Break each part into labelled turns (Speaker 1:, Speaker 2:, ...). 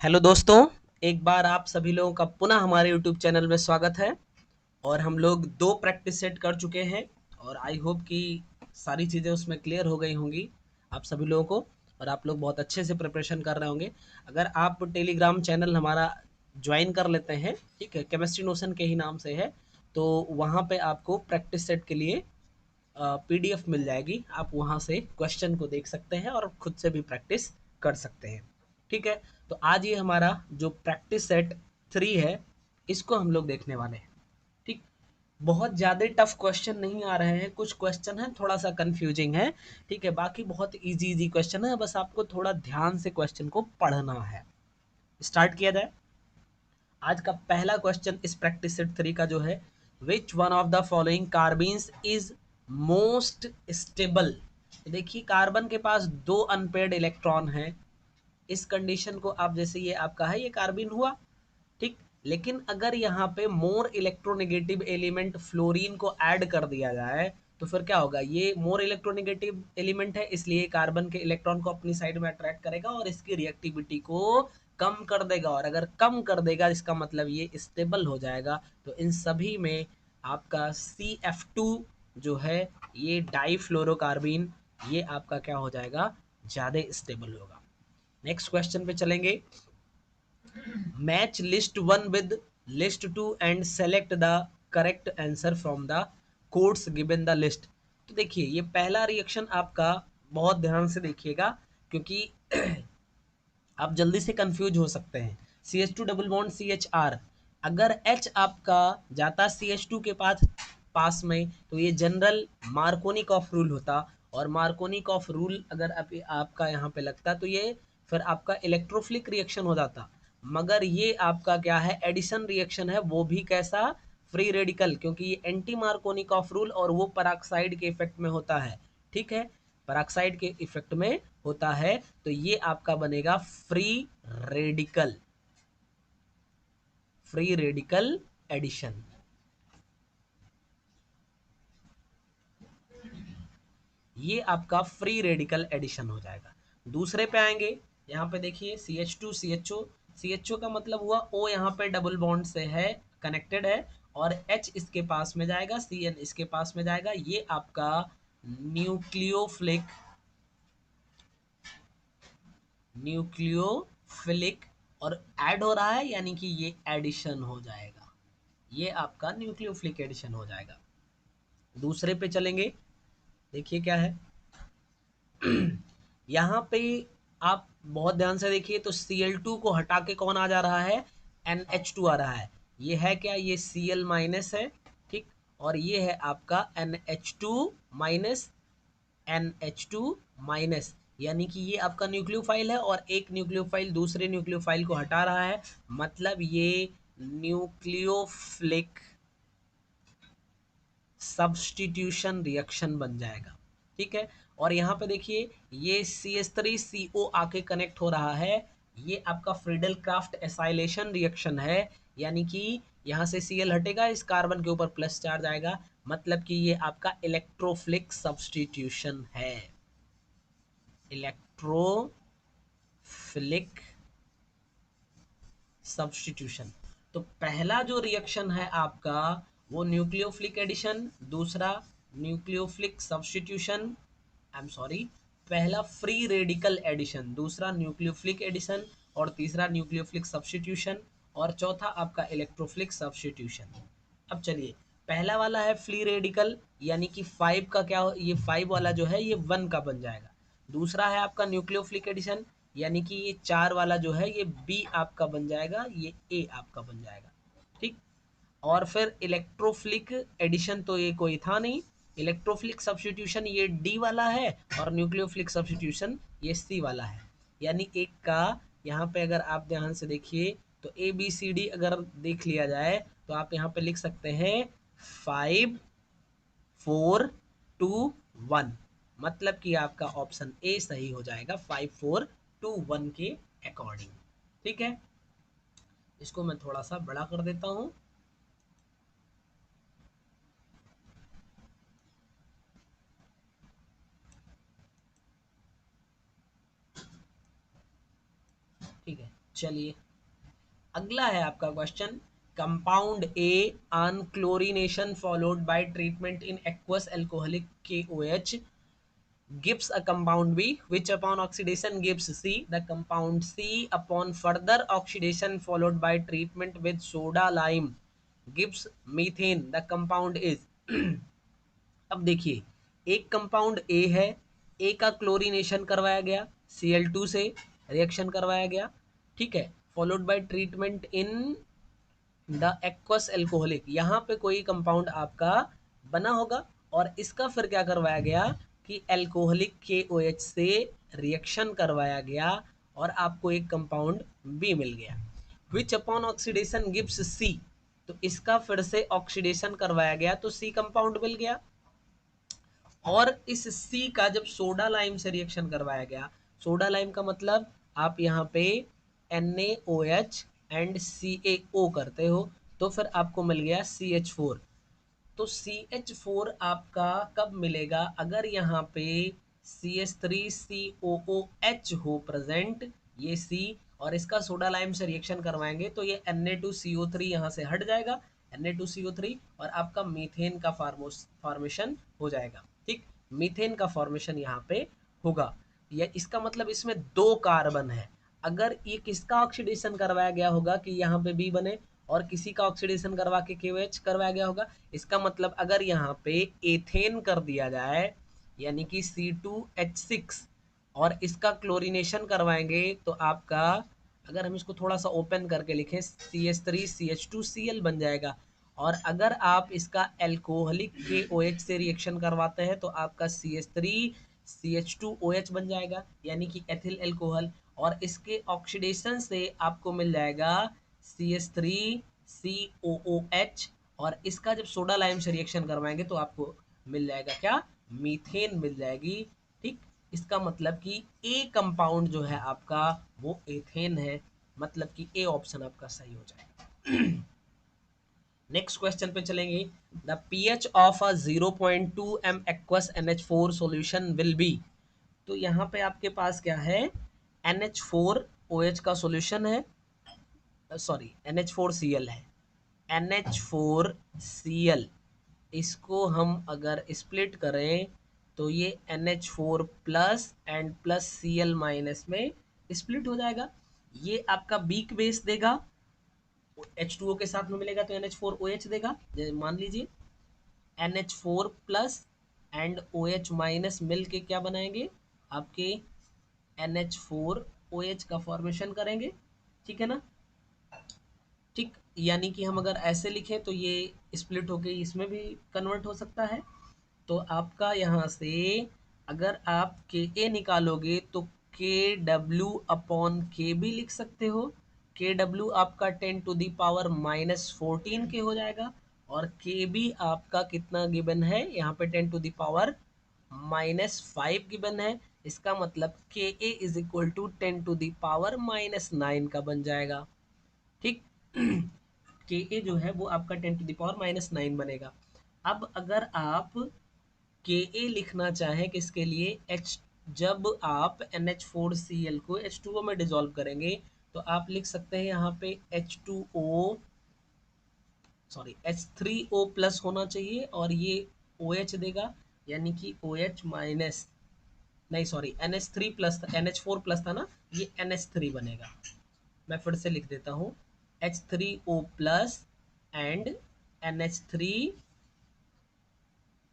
Speaker 1: Hello दोस्तों, एक बार आप सभी लोगों का पुनः हमारे यूट्यूब चैनल में स्वागत है। और हम लोग दो प्रैक्टिस सेट कर चुके हैं और आई होप कि सारी चीज़ें उसमें क्लियर हो गई होंगी आप सभी लोगों को, और आप लोग बहुत अच्छे से प्रिपरेशन कर रहे होंगे। अगर आप टेलीग्राम चैनल हमारा ज्वाइन कर लेते हैं, ठीक है, केमिस्ट्री नोशन के ही नाम से है, तो वहाँ पे आपको प्रैक्टिस सेट के लिए पीडीएफ मिल जाएगी। आप वहाँ से क्वेश्चन को देख सकते हैं और खुद से भी प्रैक्टिस कर सकते हैं। ठीक है, तो आज ये हमारा जो प्रैक्टिस सेट 3 है, इसको हम लोग देखने वाले हैं। ठीक, बहुत ज़्यादा टफ क्वेश्चन नहीं आ रहे हैं, कुछ क्वेश्चन है थोड़ा सा कंफ्यूजिंग है। ठीक है, बाकी बहुत इजी इजी क्वेश्चन है, बस आपको थोड़ा ध्यान से क्वेश्चन को पढ़ना है। स्टार्ट किया जाए। आज का पहला क्वेश्चन इस प्रैक्टिस सेट 3 का जो है, which one of the following carbons is most stable. देखिए, कार्बन के पास दो अनपेयर्ड इलेक्ट्रॉन है। इस कंडीशन को आप, जैसे ये आपका है, ये कार्बिन हुआ, ठीक। लेकिन अगर यहाँ पे मोर इलेक्ट्रोनेगेटिव एलिमेंट फ्लोरीन को ऐड कर दिया जाए तो फिर क्या होगा। ये मोर इलेक्ट्रोनेगेटिव एलिमेंट है, इसलिए कार्बन के इलेक्ट्रॉन को अपनी साइड में अट्रैक्ट करेगा और इसकी रिएक्टिविटी को कम कर देगा। और अगर कम कर देगा, इसका मतलब ये स्टेबल हो जाएगा। तो इन सभी में आपका CF2 जो है, ये डाईफ्लोरोकार्बिन, ये आपका क्या हो जाएगा, ज़्यादा स्टेबल होगा। नेक्स्ट क्वेश्चन पे चलेंगे। Match list one with list two and select the correct answer from the codes given the list. तो देखिए, ये पहला रिएक्शन आपका बहुत ध्यान से देखिएगा, क्योंकि आप जल्दी से कंफ्यूज हो सकते हैं। CH2 डबल बॉन्ड CHR, अगर H आपका जाता CH2 के पास में, तो ये जनरल मार्कोनिकॉफ रूल होता। और मार्कोनिकॉफ रूल अगर आपका यहाँ पे लगता, तो ये फिर आपका इलेक्ट्रोफिलिक रिएक्शन हो जाता। मगर ये आपका क्या है, एडिशन रिएक्शन है, वो भी कैसा, फ्री रेडिकल, क्योंकि ये एंटी मार्कोनिकॉफ रूल और वो पेरोक्साइड के इफेक्ट में होता है। ठीक है, पेरोक्साइड के इफेक्ट में होता है, तो ये आपका बनेगा free radical, free radical addition. ये आपका फ्री रेडिकल एडिशन हो जाएगा। दूसरे पे आएंगे। यहाँ पे देखिए, CH2 CHO, CHO का मतलब हुआ O यहाँ पे डबल बॉन्ड से है, कनेक्टेड है, और H इसके पास में जाएगा, CN इसके पास में जाएगा। ये आपका न्यूक्लियोफिलिक, न्यूक्लियोफिलिक और ऐड हो रहा है, यानी कि ये एडिशन हो जाएगा। ये आपका न्यूक्लियोफिलिक एडिशन हो जाएगा। दूसरे पे चलेंगे। देखिए क्या है, यहाँ पे आप बहुत ध्यान से देखिए, तो Cl2 को हटा के कौन आ जा रहा है, NH2 आ रहा है। ये है क्या, ये Cl माइनस है, ठीक। और ये है आपका NH2 माइनस, NH2 माइनस, यानी कि ये आपका न्यूक्लियोफाइल है और एक न्यूक्लियोफाइल दूसरे न्यूक्लियोफाइल को हटा रहा है, मतलब ये न्यूक्लियोफिलिक सब्स्टिट्यूशन रिएक्शन बन जाएगा। ठीक है, और यहाँ पे देखिए, ये CH3CO आके कनेक्ट हो रहा है, ये आपका फ्रीडल क्राफ्ट एसाइलेशन रिएक्शन है, यानी कि यहाँ से Cl हटेगा, इस कार्बन के ऊपर प्लस चार्ज आएगा, मतलब कि ये आपका इलेक्ट्रोफिलिक सब्स्टिट्यूशन है, इलेक्ट्रोफिलिक सब्स्टिट्यूशन। तो पहला जो रिएक्शन है आपका, वो न्यूक्लियोफिलिक एडिशन, दूसरा nucleophilic substitution, I am sorry, पहला फ्री रेडिकल एडिशन, दूसरा न्यूक्लियोफिलिक एडिशन, और तीसरा न्यूक्लियोफिलिक सब्स्टिट्यूशन, और चौथा आपका इलेक्ट्रोफिलिक सब्स्टिट्यूशन। अब चलिए, पहला वाला है फ्री रेडिकल, यानी कि 5 का क्या, ये 5 वाला जो है ये 1 का बन जाएगा। दूसरा है आपका न्यूक्लियोफिलिक एडिशन, यानी कि ये 4 वाला जो है ये B आपका बन जाएगा, ये A आपका बन जाएगा। ठीक, और फिर इलेक्ट्रोफिलिक एडिशन तो ये कोई था नहीं, इलेक्ट्रोफिलिक सब्स्टिट्यूशन ये D वाला है, और न्यूक्लियोफिलिक सब्स्टिट्यूशन ये C वाला है। यानी एक का, यहाँ पे अगर आप ध्यान से देखिए, तो ABCD अगर देख लिया जाए, तो आप यहाँ पे लिख सकते हैं 5 4 2 1, मतलब कि आपका ऑप्शन ए सही हो जाएगा 5 4 2 1 के अकॉर्डिंग। ठीक है, इसको मैं थोड़ा सा बड़ा कर देता हूं। ठीक है, चलिए अगला है आपका question, compound A on chlorination followed by treatment in aqueous alcoholic KOH gives a compound B which upon oxidation gives C. The compound C upon further oxidation followed by treatment with soda lime gives methane. The compound is अब देखिए, एक compound A है, ए का chlorination करवाया गया Cl2 से, reaction करवाया गया, ठीक है, followed by treatment in the aqueous alcoholic, यहाँ पे कोई कंपाउंड आपका बना होगा और इसका फिर क्या करवाया गया कि एल्कोहलिक KOH से रिएक्शन करवाया गया और आपको एक कंपाउंड बी मिल गया, विच अपॉन ऑक्सीडेशन गिव्स सी, तो इसका फिर से ऑक्सीडेशन करवाया गया तो सी कंपाउंड मिल गया। और इस सी का जब सोडा लाइम से रिएक्शन करवाया गया, सोडा लाइम का मतलब आप यहाँ पे NaOH एंड CaO करते हो तो फिर आपको मिल गया CH4। तो CH4 आपका कब मिलेगा, अगर यहाँ पे CH3COOH हो प्रेजेंट, ये C, और इसका सोडा लाइम से रिएक्शन करवाएंगे तो ये Na2CO3 यहाँ से हट जाएगा, Na2CO3, और आपका मीथेन का फॉर्मेशन हो जाएगा। ठीक, मीथेन का फॉर्मेशन यहाँ पे होगा। ये इसका मतलब इसमें दो कार्बन है। अगर ये किसका ऑक्सीडेशन करवाया गया होगा कि यहाँ पे बी बने, और किसी का ऑक्सीडेशन करवा के KOH करवाया गया होगा, इसका मतलब अगर यहाँ पे एथेन कर दिया जाए यानी कि C2H6 और इसका क्लोरीनेशन करवाएंगे तो आपका, अगर हम इसको थोड़ा सा ओपन करके लिखें, CH3CH2Cl बन जाएगा। और अगर आप इसका एल्कोहलिक KOH से रिएक्शन करवाते हैं तो आपका CH3CH2OH बन जाएगा यानी कि एथिल एल्कोहल, और इसके ऑक्सीडेशन से आपको मिल जाएगा CH3COOH, और इसका जब सोडा लाइम से रिएक्शन करवाएंगे तो आपको मिल जाएगा क्या, मीथेन मिल जाएगी। ठीक, इसका मतलब कि ए कंपाउंड जो है आपका वो एथेन है, मतलब कि ए ऑप्शन आपका सही हो जाएगा। नेक्स्ट क्वेश्चन पे चलेंगे, the pH of a 0.2 m aqueous NH4 solution will be, तो यहाँ पे आपके पास क्या है, NH4OH का सॉल्यूशन है, सॉरी NH4Cl है, NH4Cl, इसको हम अगर स्प्लिट करें तो ये NH4 plus and plus Cl minus में स्प्लिट हो जाएगा। ये आपका वीक बेस देगा, H2O के साथ में मिलेगा तो NH4OH देगा। मान लीजिए NH4 plus and OH minus मिल के क्या बनाएंगे, आपके NH4OH का फॉर्मेशन करेंगे, ठीक है ना। ठीक, यानी कि हम अगर ऐसे लिखें तो ये स्प्लिट होके इसमें भी कन्वर्ट हो सकता है। तो आपका यहाँ से अगर आप Ka निकालोगे तो KW/K भी लिख सकते हो। KW आपका 10⁻⁻14 के हो जाएगा, और KB आपका कितना गिवन है यहाँ पे, 10⁻⁻5 गिवन है। इसका मतलब Ka इज इक्वल टू 10⁻⁻9 का बन जाएगा। ठीक, Ka जो है वो आपका 10⁻⁻9 बनेगा। अब अगर आप Ka लिखना चाहें किसके लिए, H, जब आप NH4Cl को H2O में डिजोल्व करेंगे तो आप लिख सकते हैं यहाँ पे H2O, सॉरी H3O प्लस होना चाहिए और ये OH देगा, यानी कि OH माइनस, नहीं सॉरी NH3 प्लस था, NH4 प्लस था ना, ये NH3 बनेगा। मैं फिर से लिख देता हूँ, H3O प्लस एंड NH3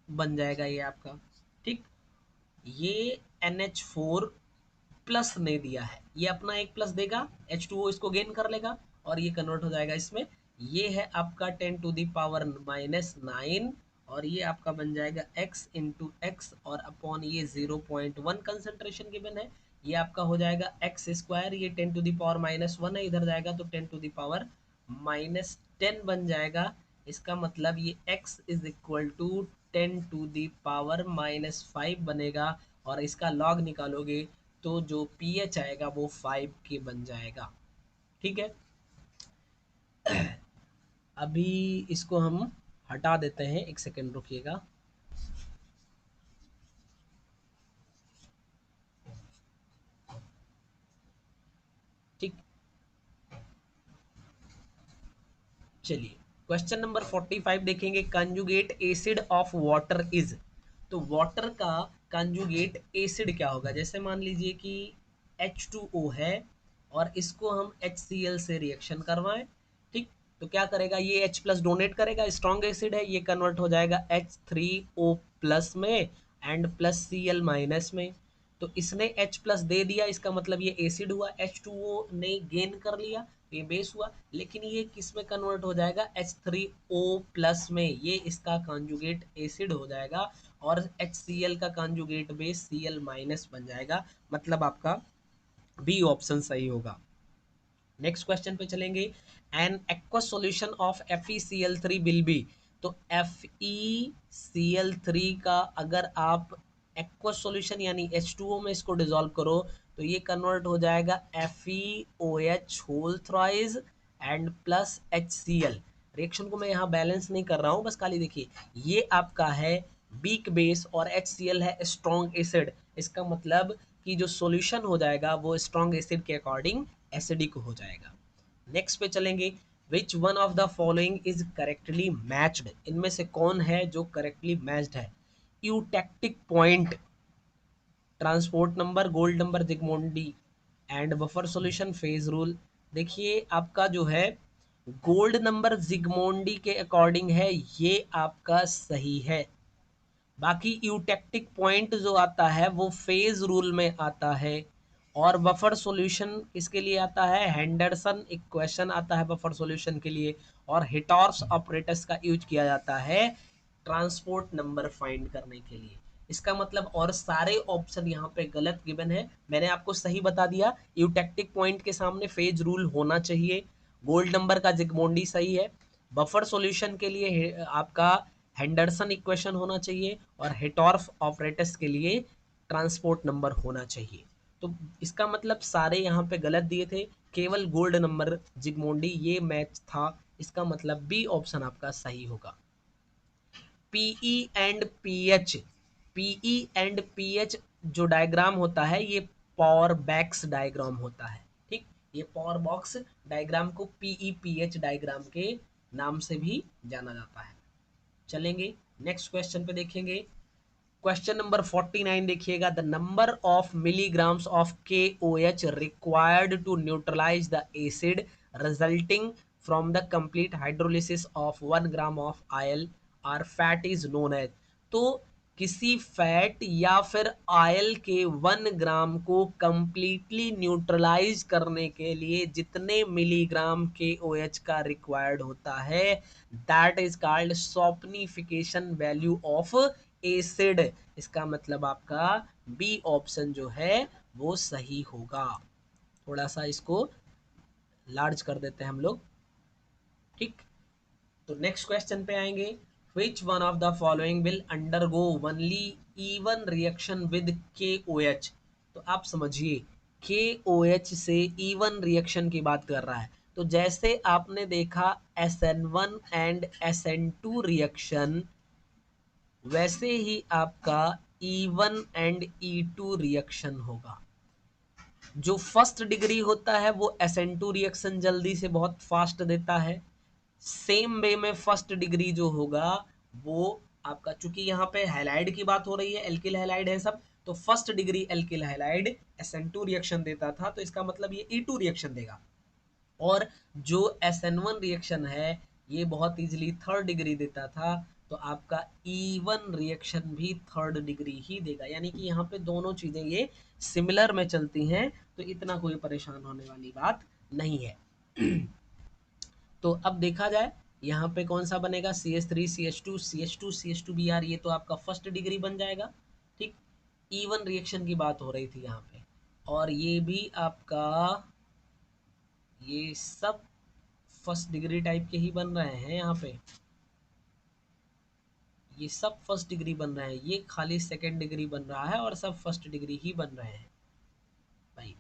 Speaker 1: बन जाएगा ये आपका। ठीक, ये NH4 प्लस ने दिया है, ये अपना एक प्लस देगा, H2O इसको गेन कर लेगा और ये कन्वर्ट हो जाएगा इसमें। ये है आपका 10⁻⁻9 और ये आपका बन जाएगा x इंटू एक्स, और अपॉन ये 0.1 कंसेंट्रेशन गिवन है, ये आपका हो जाएगा एक्स स्क्वायर, ये 10⁻⁻1 है, इधर जाएगा तो 10⁻⁻10 बन जाएगा। इसका मतलब ये x इज इक्वल टू 10⁻⁻5 बनेगा, और इसका लॉग निकालोगे तो जो pH आएगा वो 5 के बन जाएगा। ठीक है, अभी इसको हम हटा देते हैं, एक सेकेंड रुकिएगा। ठीक, चलिए क्वेश्चन नंबर 45 देखेंगे, conjugate acid of water is. तो वाटर का कंजुगेट एसिड क्या होगा? जैसे मान लीजिए कि H2O है और इसको हम HCl से रिएक्शन करवाएं, ठीक, तो क्या करेगा, ये H प्लस डोनेट करेगा, स्ट्रॉन्ग एसिड है, ये कन्वर्ट हो जाएगा H3O प्लस में एंड प्लस Cl माइनस में। तो इसने H प्लस दे दिया, इसका मतलब ये एसिड हुआ, H2O ने गेन कर लिया, ये बेस हुआ, लेकिन ये किस में कन्वर्ट हो जाएगा, H3O प्लस में, ये इसका कॉन्जुगेट एसिड हो जाएगा और HCl का कॉन्जुगेट बेस Cl माइनस बन जाएगा, मतलब आपका बी ऑप्शन सही होगा। नेक्स्ट क्वेश्चन पे चलेंगे, an aqueous solution of FeCl3 will be. तो FeCl3 का अगर आप एक्वस सॉल्यूशन यानी H2O में इसको डिसॉल्व करो तो ये कन्वर्ट हो जाएगा FeOH whole thrice and plus HCl। Reaction को मैं यहाँ बैलेंस नहीं कर रहा हूँ, बस खाली देखिए, ये आपका है वीक बेस और HCl है स्ट्रॉन्ग एसिड, इसका मतलब कि जो सॉल्यूशन हो जाएगा वो स्ट्रॉन्ग एसिड के अकॉर्डिंग एसिडिक हो जाएगा। नेक्स्ट पे चलेंगे, which one of the following is correctly matched. इनमें से कौन है जो करेक्टली मैच्ड है? Eutectic point, transport number, gold number Zsigmondy and buffer solution, phase rule. देखिए आपका जो है गोल्ड नंबर जिगमोंडी के अकॉर्डिंग है, ये आपका सही है। बाकी यूटेक्टिक पॉइंट जो आता है वो फेज रूल में आता है, और बफर सॉल्यूशन किसके लिए आता है? हेंडरसन इक्वेशन आता है बफर सॉल्यूशन के लिए, और हिटॉर्स ऑपरेटर्स का यूज किया जाता है ट्रांसपोर्ट नंबर फाइंड करने के लिए। इसका मतलब और सारे ऑप्शन यहाँ पे गलत गिवन है, मैंने आपको सही बता दिया, यूटेक्टिक पॉइंट के सामने फेज रूल होना चाहिए, गोल्ड नंबर का जिगमोंडी सही है, बफर सॉल्यूशन के लिए आपका हेंडरसन इक्वेशन होना चाहिए, और हिटॉर्फ ऑपरेटर्स के लिए ट्रांसपोर्ट नंबर होना चाहिए। तो इसका मतलब सारे यहाँ पे गलत दिए थे, केवल गोल्ड नंबर जिगमोंडी ये मैच था, इसका मतलब बी ऑप्शन आपका सही होगा। PE and PH, PE and PH जो डायग्राम होता है ये पावर बैक्स डायग्राम होता है, ठीक, ये पावर बॉक्स डायग्राम को पीई पीएच डायग्राम के नाम से भी जाना जाता है। चलेंगे नेक्स्ट क्वेश्चन पे देखेंगे, क्वेश्चन नंबर 49 देखिएगा, the number of milligrams of KOH required to neutralise the acid resulting from the complete hydrolysis of 1 gram of oil और फैट इज नोन एज। तो किसी फैट या फिर ऑयल के 1 ग्राम को कंप्लीटली न्यूट्रलाइज करने के लिए जितने मिलीग्राम KOH का रिक्वायर्ड होता है, that is called saponification value of acid. इसका मतलब आपका बी ऑप्शन जो है वो सही होगा। थोड़ा सा इसको लार्ज कर देते हैं हम लोग, ठीक। तो नेक्स्ट क्वेश्चन पे आएंगे, विच one of the following will undergo only E one reaction with KOH। तो आप समझिए KOH से इवन रिएक्शन की बात कर रहा है, तो जैसे आपने देखा SN1 एंड SN2 रिएक्शन, वैसे ही आपका E1 एंड E2 रिएक्शन होगा। जो फर्स्ट डिग्री होता है वो SN2 रिएक्शन जल्दी से बहुत फास्ट देता है, सेम वे में फर्स्ट डिग्री जो होगा वो आपका, चूंकि यहाँ पे हैलाइड की बात हो रही है, एल्किल हैलाइड है सब, तो first degree alkyl halide SN2 reaction देता था, तो इसका मतलब ये E2 रिएक्शन देगा। और जो SN1 रिएक्शन है ये बहुत इजीली थर्ड डिग्री देता था, तो आपका E1 रिएक्शन भी थर्ड डिग्री ही देगा, यानी कि यहाँ पे दोनों चीजें ये सिमिलर में चलती हैं, तो इतना कोई परेशान होने वाली बात नहीं है। तो अब देखा जाए यहाँ पे कौन सा बनेगा, CH3 CH2 CH2 CH2Br, ये तो आपका फर्स्ट डिग्री बन जाएगा, ठीक। E1 रिएक्शन की बात हो रही थी यहाँ पे, और ये भी आपका, ये सब फर्स्ट डिग्री टाइप के ही बन रहे हैं यहाँ पे, ये सब फर्स्ट डिग्री बन रहे हैं, ये खाली सेकंड डिग्री बन रहा है और सब फर्स्ट डिग्री ही बन रहे हैं भाई,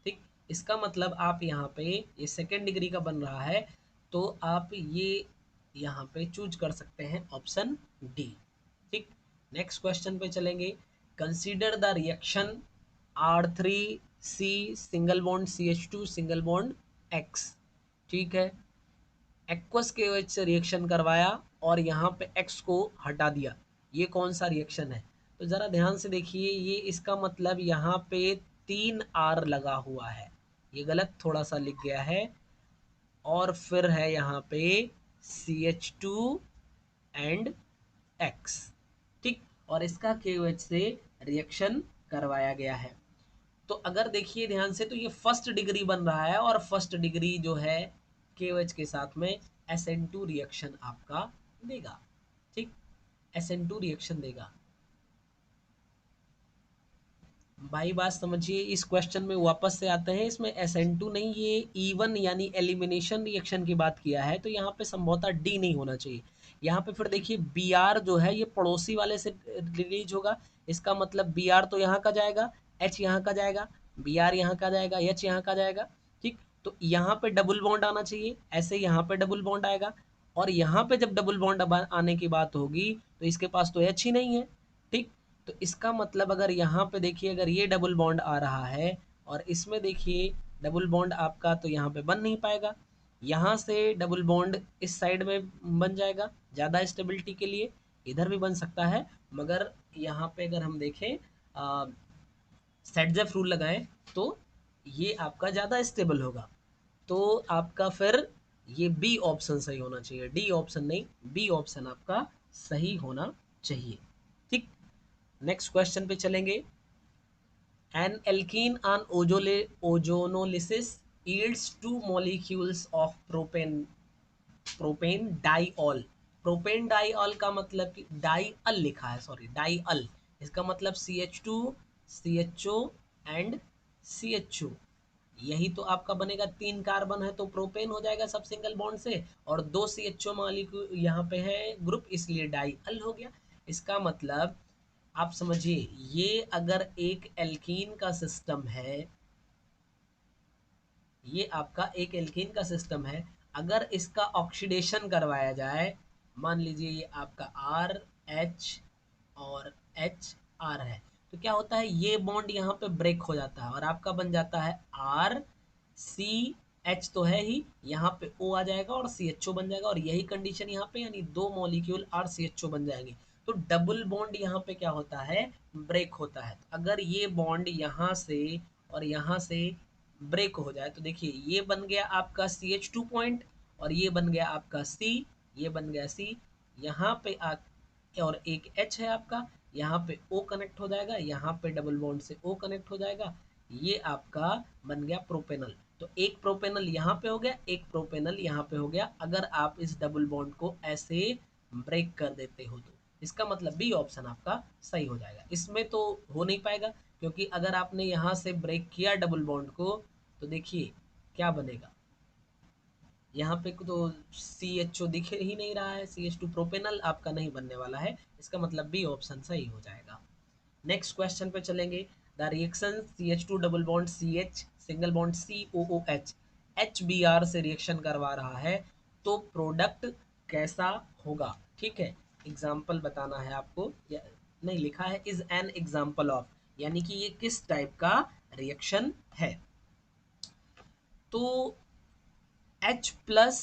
Speaker 1: ठीक। इसका मतलब आप यहाँ पे ये सेकंड डिग्री का बन रहा है, तो आप ये यहाँ पे चूज कर सकते हैं ऑप्शन डी, ठीक। नेक्स्ट क्वेश्चन पे चलेंगे, consider the reaction R3C single bond CH2 single bond X, ठीक है, एक्वस KOH से रिएक्शन करवाया और यहाँ पे X को हटा दिया, ये कौन सा रिएक्शन है? तो ज़रा ध्यान से देखिए, ये इसका मतलब यहाँ पे 3R लगा हुआ है, ये गलत थोड़ा सा लिख गया है, और फिर है यहाँ पे CH2 एंड X, ठीक, और इसका KOH से रिएक्शन करवाया गया है। तो अगर देखिए ध्यान से, तो ये फर्स्ट डिग्री बन रहा है, और फर्स्ट डिग्री जो है KOH के साथ में SN2 रिएक्शन आपका देगा, ठीक, SN2 रिएक्शन देगा। भाई बात समझिए, इस क्वेश्चन में वापस से आते हैं, इसमें SN2 नहीं, ये E1 यानी एलिमिनेशन रिएक्शन की बात किया है, तो यहाँ पे संभवतः डी नहीं होना चाहिए। यहाँ पे फिर देखिए Br जो है ये पड़ोसी वाले से रिलीज होगा, इसका मतलब Br तो यहाँ का जाएगा, H यहाँ का जाएगा, Br यहाँ का जाएगा, H यहाँ का जाएगा, ठीक, तो यहाँ पे डबल बॉन्ड आना चाहिए, ऐसे यहाँ पे डबल बॉन्ड आएगा, और यहाँ पे जब डबल बॉन्ड आने की बात होगी तो इसके पास तो H ही नहीं है, ठीक, तो इसका मतलब अगर यहाँ पे देखिए, अगर ये डबल बॉन्ड आ रहा है और इसमें देखिए डबल बॉन्ड आपका, तो यहाँ पे बन नहीं पाएगा, यहाँ से डबल बॉन्ड इस साइड में बन जाएगा ज़्यादा स्टेबिलिटी के लिए, इधर भी बन सकता है, मगर यहाँ पे अगर हम देखें सेट रूल लगाएं तो ये आपका ज़्यादा स्टेबल होगा, तो आपका फिर ये बी ऑप्शन सही होना चाहिए, डी ऑप्शन नहीं, बी ऑप्शन आपका सही होना चाहिए, ठीक। नेक्स्ट क्वेश्चन पे चलेंगे। N alkene on ozonolysis yields two molecules of propane diol. Propane diol का मतलब कि डाइअल लिखा है, सॉरी डाइअल, इसका मतलब CH2 CHO एंड CHO, यही तो आपका बनेगा, 3 कार्बन है तो प्रोपेन हो जाएगा सब सिंगल बॉन्ड से, और 2 CHO मॉलिक्यूल यहाँ पे है ग्रुप, इसलिए डाइअल हो गया। इसका मतलब आप समझिए, ये अगर एक एल्कीन का सिस्टम है, ये आपका एक एल्कीन का सिस्टम है, अगर इसका ऑक्सीडेशन करवाया जाए, मान लीजिए ये आपका R H और H R है, तो क्या होता है, ये बॉन्ड यहाँ पे ब्रेक हो जाता है और आपका बन जाता है R C H, तो है ही, यहाँ पे O आ जाएगा और CHO बन जाएगा, और यही कंडीशन यहाँ पे, यानी 2 मॉलिक्यूल RCHO बन जाएंगे, तो डबल बॉन्ड यहाँ पे क्या होता है, ब्रेक होता है। अगर ये बॉन्ड यहाँ से और यहाँ से ब्रेक हो जाए, तो देखिए ये बन गया आपका CH2 पॉइंट, और ये बन गया आपका C, ये बन गया C, यहाँ पे और एक H है आपका, यहाँ पे O कनेक्ट हो जाएगा, यहाँ पे डबल बॉन्ड से O कनेक्ट हो जाएगा, ये आपका बन गया प्रोपेनल। तो एक प्रोपेनल यहाँ पे हो गया, एक प्रोपेनल यहाँ पे हो गया, अगर आप इस डबल बॉन्ड को ऐसे ब्रेक कर देते हो तो इसका मतलब बी ऑप्शन आपका सही हो जाएगा। इसमें तो हो नहीं पाएगा, क्योंकि अगर आपने यहाँ से ब्रेक किया डबल बॉन्ड को, तो देखिए क्या बनेगा, यहाँ पे तो CHO दिख ही नहीं रहा है, CH2 प्रोपेनल आपका नहीं बनने वाला है, इसका मतलब बी ऑप्शन सही हो जाएगा। नेक्स्ट क्वेश्चन पे चलेंगे। The reaction CH2 double bond CH single bond COOH HBr से रिएक्शन करवा रहा है, तो प्रोडक्ट कैसा होगा, ठीक है, एग्जाम्पल बताना है आपको, या नहीं लिखा है इज एन एग्जाम्पल ऑफ, यानी कि ये किस टाइप का रिएक्शन है। तो H प्लस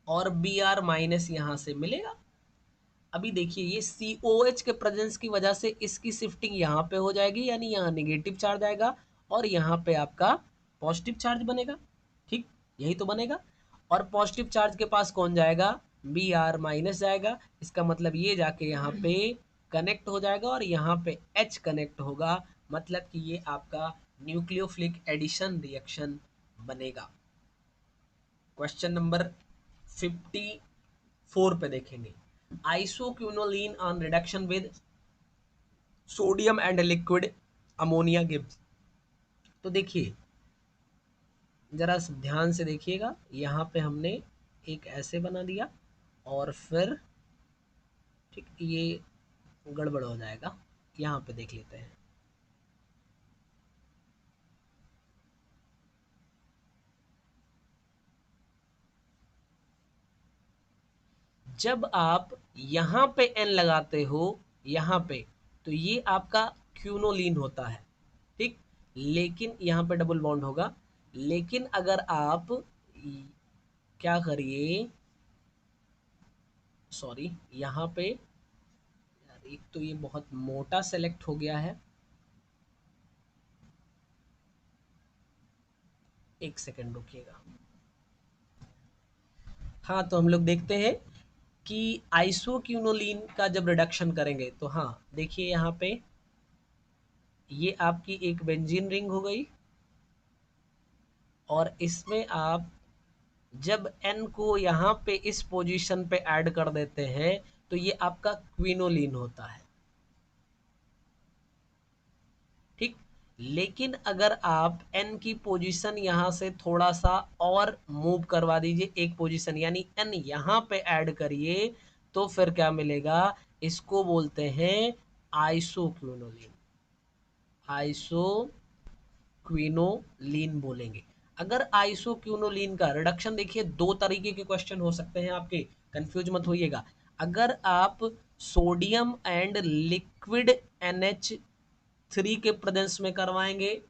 Speaker 1: और Br माइनस यहाँ से मिलेगा। अभी देखिए ये COH के प्रेजेंस की वजह से इसकी शिफ्टिंग यहाँ पे हो जाएगी, यानी यहाँ नेगेटिव चार्ज आएगा और यहाँ पे आपका पॉजिटिव चार्ज बनेगा, ठीक, यही तो बनेगा, और पॉजिटिव चार्ज के पास कौन जाएगा, Br माइनस जाएगा, इसका मतलब ये जाके यहाँ पे कनेक्ट हो जाएगा और यहाँ पे H कनेक्ट होगा, मतलब कि ये आपका न्यूक्लियोफिलिक एडिशन रिएक्शन बनेगा। क्वेश्चन नंबर 54 पे देखेंगे। Isoquinoline on reduction with sodium and liquid ammonia gives. तो देखिए जरा ध्यान से देखिएगा, यहाँ पे हमने एक ऐसे बना दिया और फिर ठीक ये गड़बड़ हो जाएगा, यहाँ पे देख लेते हैं। जब आप यहाँ पे एन लगाते हो, यहाँ पे, तो ये आपका क्यूनोलिन होता है, ठीक, लेकिन यहाँ पे डबल बॉन्ड होगा, लेकिन अगर आप क्या करिए, सॉरी यहाँ पे यार एक तो ये बहुत मोटा सेलेक्ट हो गया है, एक सेकंड रुकिएगा। हाँ तो हम लोग देखते हैं कि आइसोक्यूनोलिन का जब रिडक्शन करेंगे तो हाँ देखिए यहाँ पे ये आपकी एक बेंजीन रिंग हो गई, और इसमें आप जब n को यहाँ पे इस पोजीशन पे ऐड कर देते हैं तो ये आपका क्विनोलिन होता है, ठीक। लेकिन अगर आप n की पोजीशन यहाँ से थोड़ा सा और मूव करवा दीजिए एक पोजीशन, यानी n यहाँ पे ऐड करिए, तो फिर क्या मिलेगा, इसको बोलते हैं आइसोक्विनोलिन, आइसोक्विनोलिन बोलेंगे। अगर आइसोक्विनोलिन का रिडक्शन देखिए दो तरीके के क्वेश्चन हो सकते हैं आपके, कंफ्यूज मत होइएगा। अगर आप सोडियम एंड लिक्विड NH3 के प्रेजेंस में करवाएंगे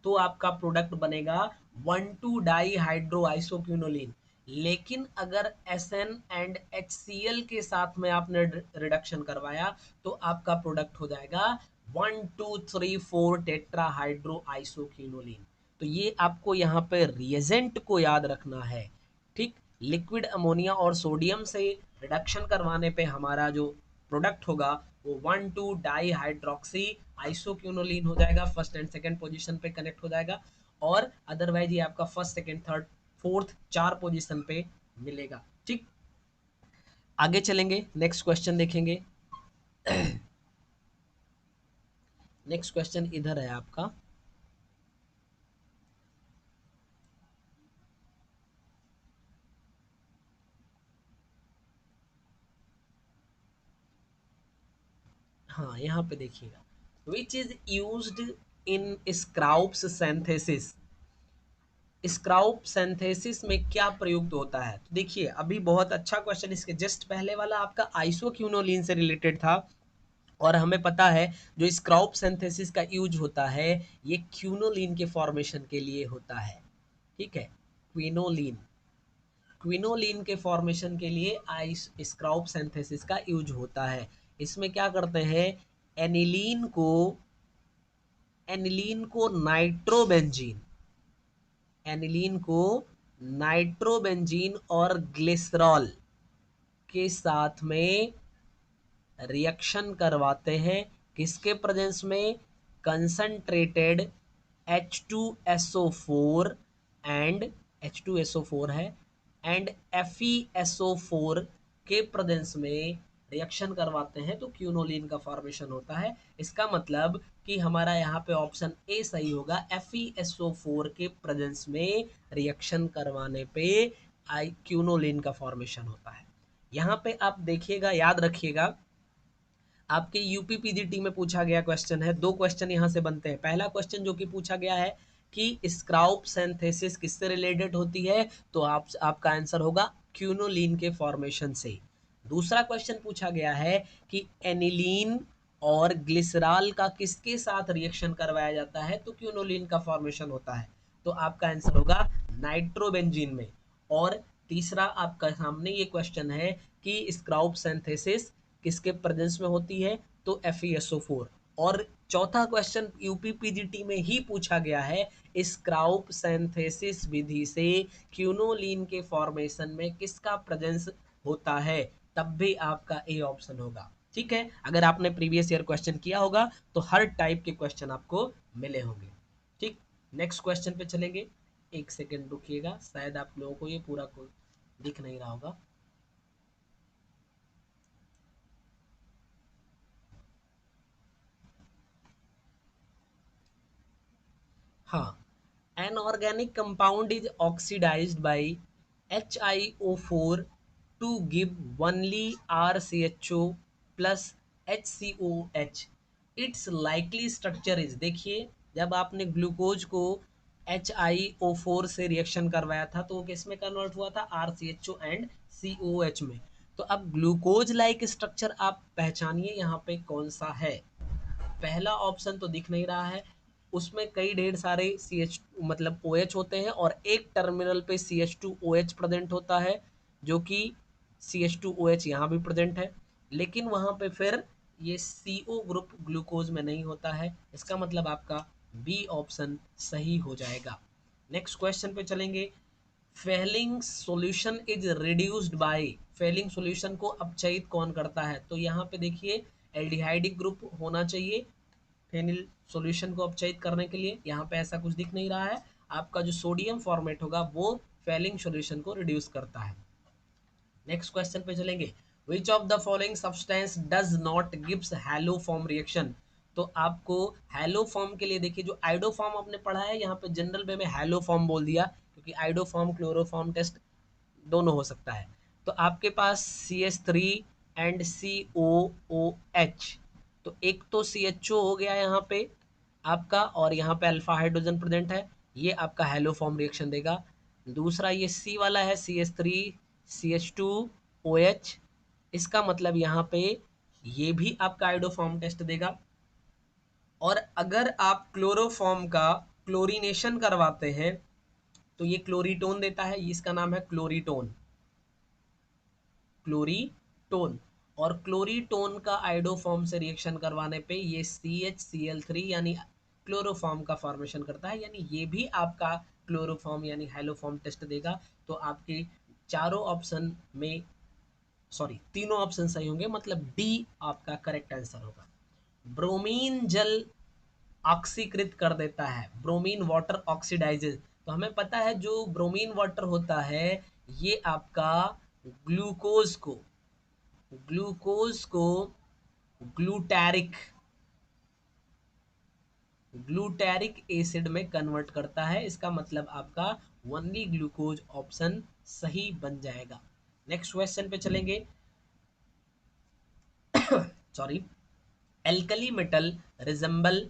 Speaker 1: तो आपका प्रोडक्ट बनेगा 1,2-डाई हाइड्रोआइसोक्विनोलिन। लेकिन अगर SN एंड HCl के साथ में आपने रिडक्शन करवाया तो आपका प्रोडक्ट हो जाएगा 1,2,3,4 टेट्राहाइड्रोआइसोक्विनोलिन। तो ये आपको यहाँ पे रिएजेंट को याद रखना है, ठीक। लिक्विड अमोनिया और सोडियम से रिडक्शन करवाने पे हमारा जो प्रोडक्ट होगा वो 1,2-डाई हाइड्रोक्सी आइसोक्यूनोलिन हो जाएगा, फर्स्ट एंड सेकंड पोजीशन पे कनेक्ट हो जाएगा। और अदरवाइज ये आपका फर्स्ट सेकंड थर्ड फोर्थ चार पोजीशन पे मिलेगा, ठीक। आगे चलेंगे, नेक्स्ट क्वेश्चन देखेंगे। नेक्स्ट क्वेश्चन इधर है आपका, हाँ यहाँ पे देखिएगा, which is used in Skraup's synthesis, Skraup synthesis में क्या प्रयुक्त होता है। तो देखिए अभी बहुत अच्छा क्वेश्चन, इसके जस्ट पहले वाला आपका आइसोक्यूनोलिन से रिलेटेड था, और हमें पता है जो स्क्राउप सिंथेसिस का यूज होता है ये क्यूनोलिन के फॉर्मेशन के लिए होता है, ठीक है। क्विनोलिन, क्विनोलिन के फॉर्मेशन के लिए आइस स्क्राउप सिंथेसिस का यूज होता है। इसमें क्या करते हैं, एनिलीन को एनिलीन को नाइट्रोबेंजीन, एनिलीन को नाइट्रोबेंजीन और ग्लिसरॉल के साथ में रिएक्शन करवाते हैं, किसके प्रेजेंस में, कंसंट्रेटेड H2SO4 एंड H2SO4 है एंड FeSO4 के प्रेजेंस में रिएक्शन करवाते हैं तो क्यूनोलिन का फॉर्मेशन होता है। इसका मतलब कि हमारा यहाँ पे ऑप्शन ए सही होगा, FeSO4 के प्रेजेंस में रिएक्शन करवाने पे क्यूनोलिन का फॉर्मेशन होता है। यहाँ पे आप देखिएगा, याद रखिएगा, आपके यूपीपीजीटी में पूछा गया क्वेश्चन है, दो क्वेश्चन यहाँ से बनते हैं। पहला क्वेश्चन जो कि पूछा गया है कि स्क्राउप सिंथेसिस किससे रिलेटेड होती है, तो आपका आंसर होगा क्यूनोलिन के फॉर्मेशन से। दूसरा क्वेश्चन पूछा गया है कि एनिलीन और ग्लिसरॉल का किसके साथ रिएक्शन करवाया जाता है तो क्यूनोलिन का फॉर्मेशन होता है, तो आपका आंसर होगा नाइट्रोबेंजीन में। और तीसरा आपका सामने ये क्वेश्चन है कि स्क्राउप सिंथेसिस किसके प्रेजेंस में होती है तो FeSO4। और चौथा क्वेश्चन यूपीपीजीटी में ही पूछा गया है, स्क्राउप सिंथेसिस विधि से क्यूनोलिन के फॉर्मेशन में किसका प्रेजेंस होता है, तब भी आपका ए ऑप्शन होगा, ठीक है। अगर आपने प्रीवियस ईयर क्वेश्चन किया होगा तो हर टाइप के क्वेश्चन आपको मिले होंगे, ठीक। नेक्स्ट क्वेश्चन पे चलेंगे, एक सेकेंड रुकिएगा, शायद आप लोगों को ये पूरा को दिख नहीं रहा होगा। हाँ, an organic compound is oxidized by HiO4 to give only RCHO plus HCOH. Its likely structure is, देखिए जब आपने ग्लूकोज को HiO4 से रिएक्शन करवाया था तो वो किस में कन्वर्ट हुआ था, RCHO एंड COH में। तो अब ग्लूकोज लाइक स्ट्रक्चर आप पहचानिए यहाँ पे कौन सा है। पहला ऑप्शन तो दिख नहीं रहा है, उसमें कई ढेर सारे CH मतलब OH होते हैं और एक टर्मिनल पे CH2OH प्रेजेंट होता है, जो कि CH2OH यहाँ भी प्रेजेंट है, लेकिन वहाँ पे फिर ये CO ग्रुप ग्लूकोज में नहीं होता है। इसका मतलब आपका बी ऑप्शन सही हो जाएगा। नेक्स्ट क्वेश्चन पे चलेंगे। Fehling solution is reduced by, Fehling solution को अपचयित कौन करता है? तो यहाँ पे देखिए एल्डिहाइडिक ग्रुप होना चाहिए फेनिल सॉल्यूशन को अपचयित करने के लिए। यहाँ पे ऐसा कुछ दिख नहीं रहा है। आपका जो सोडियम फॉर्मेट होगा वो फेलिंग सॉल्यूशन को रिड्यूस करता है। नेक्स्ट क्वेश्चन पे चलेंगे। विच of the following substance does not gives hello form reaction? तो आपको हैलो फॉर्म के लिए देखिए, जो आइडो फॉर्म आपने पढ़ा है यहाँ पे जनरल वे में हैलो फॉर्म बोल दिया, क्योंकि आइडो फॉर्म क्लोरोफॉर्म टेस्ट दोनों हो सकता है। तो आपके पास CH3 एंड COOH, तो एक तो CHO हो गया यहाँ पे आपका, और यहाँ पे अल्फा हाइड्रोजन प्रेजेंट है, ये आपका हेलो फॉर्म रिएक्शन देगा। दूसरा ये C वाला है CH3CH2OH, इसका मतलब यहाँ पे ये भी आपका आइडोफॉर्म टेस्ट देगा। और अगर आप क्लोरोफॉर्म का क्लोरीनेशन करवाते हैं तो ये क्लोरीटोन देता है, इसका नाम है क्लोरीटोन, क्लोरीटोन। और क्लोरीटोन का आइडोफॉर्म से रिएक्शन करवाने पे ये CHCl3 यानी क्लोरोफॉर्म का फॉर्मेशन करता है, यानी ये भी आपका क्लोरोफॉर्म यानी हेलोफॉर्म टेस्ट देगा। तो आपके चारों ऑप्शन में सॉरी तीनों ऑप्शन सही होंगे, मतलब डी आपका करेक्ट आंसर होगा। ब्रोमीन जल ऑक्सीकृत कर देता है, ब्रोमीन वाटर ऑक्सीडाइजेज। तो हमें पता है जो ब्रोमीन वाटर होता है ये आपका ग्लूकोज को ग्लूकोज को ग्लूटैरिक ग्लूटैरिक एसिड में कन्वर्ट करता है। इसका मतलब आपका ओनली ग्लूकोज ऑप्शन सही बन जाएगा। नेक्स्ट क्वेश्चन पे चलेंगे। Sorry. Alkali metal resemble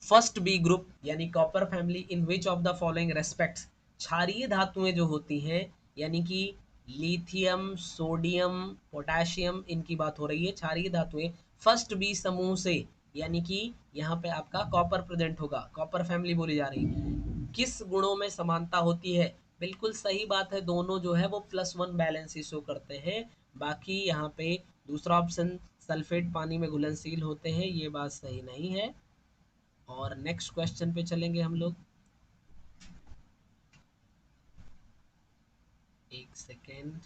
Speaker 1: first B group यानी copper family in which of the following respects? क्षारीय धातुएं जो होती हैं यानी कि लिथियम, सोडियम, पोटेशियम, इनकी बात हो रही है। क्षारीय धातुएं फर्स्ट बी समूह से, यानी कि यहाँ पे आपका कॉपर प्रेजेंट होगा, कॉपर फैमिली बोली जा रही है। किस गुणों में समानता होती है? बिल्कुल सही बात है, दोनों जो है वो +1 बैलेंस ही शो करते हैं। बाकी यहाँ पे दूसरा ऑप्शन सल्फेट पानी में घुलनशील होते हैं, ये बात सही नहीं है। और नेक्स्ट क्वेश्चन पे चलेंगे हम लोग। एक सेकेंड,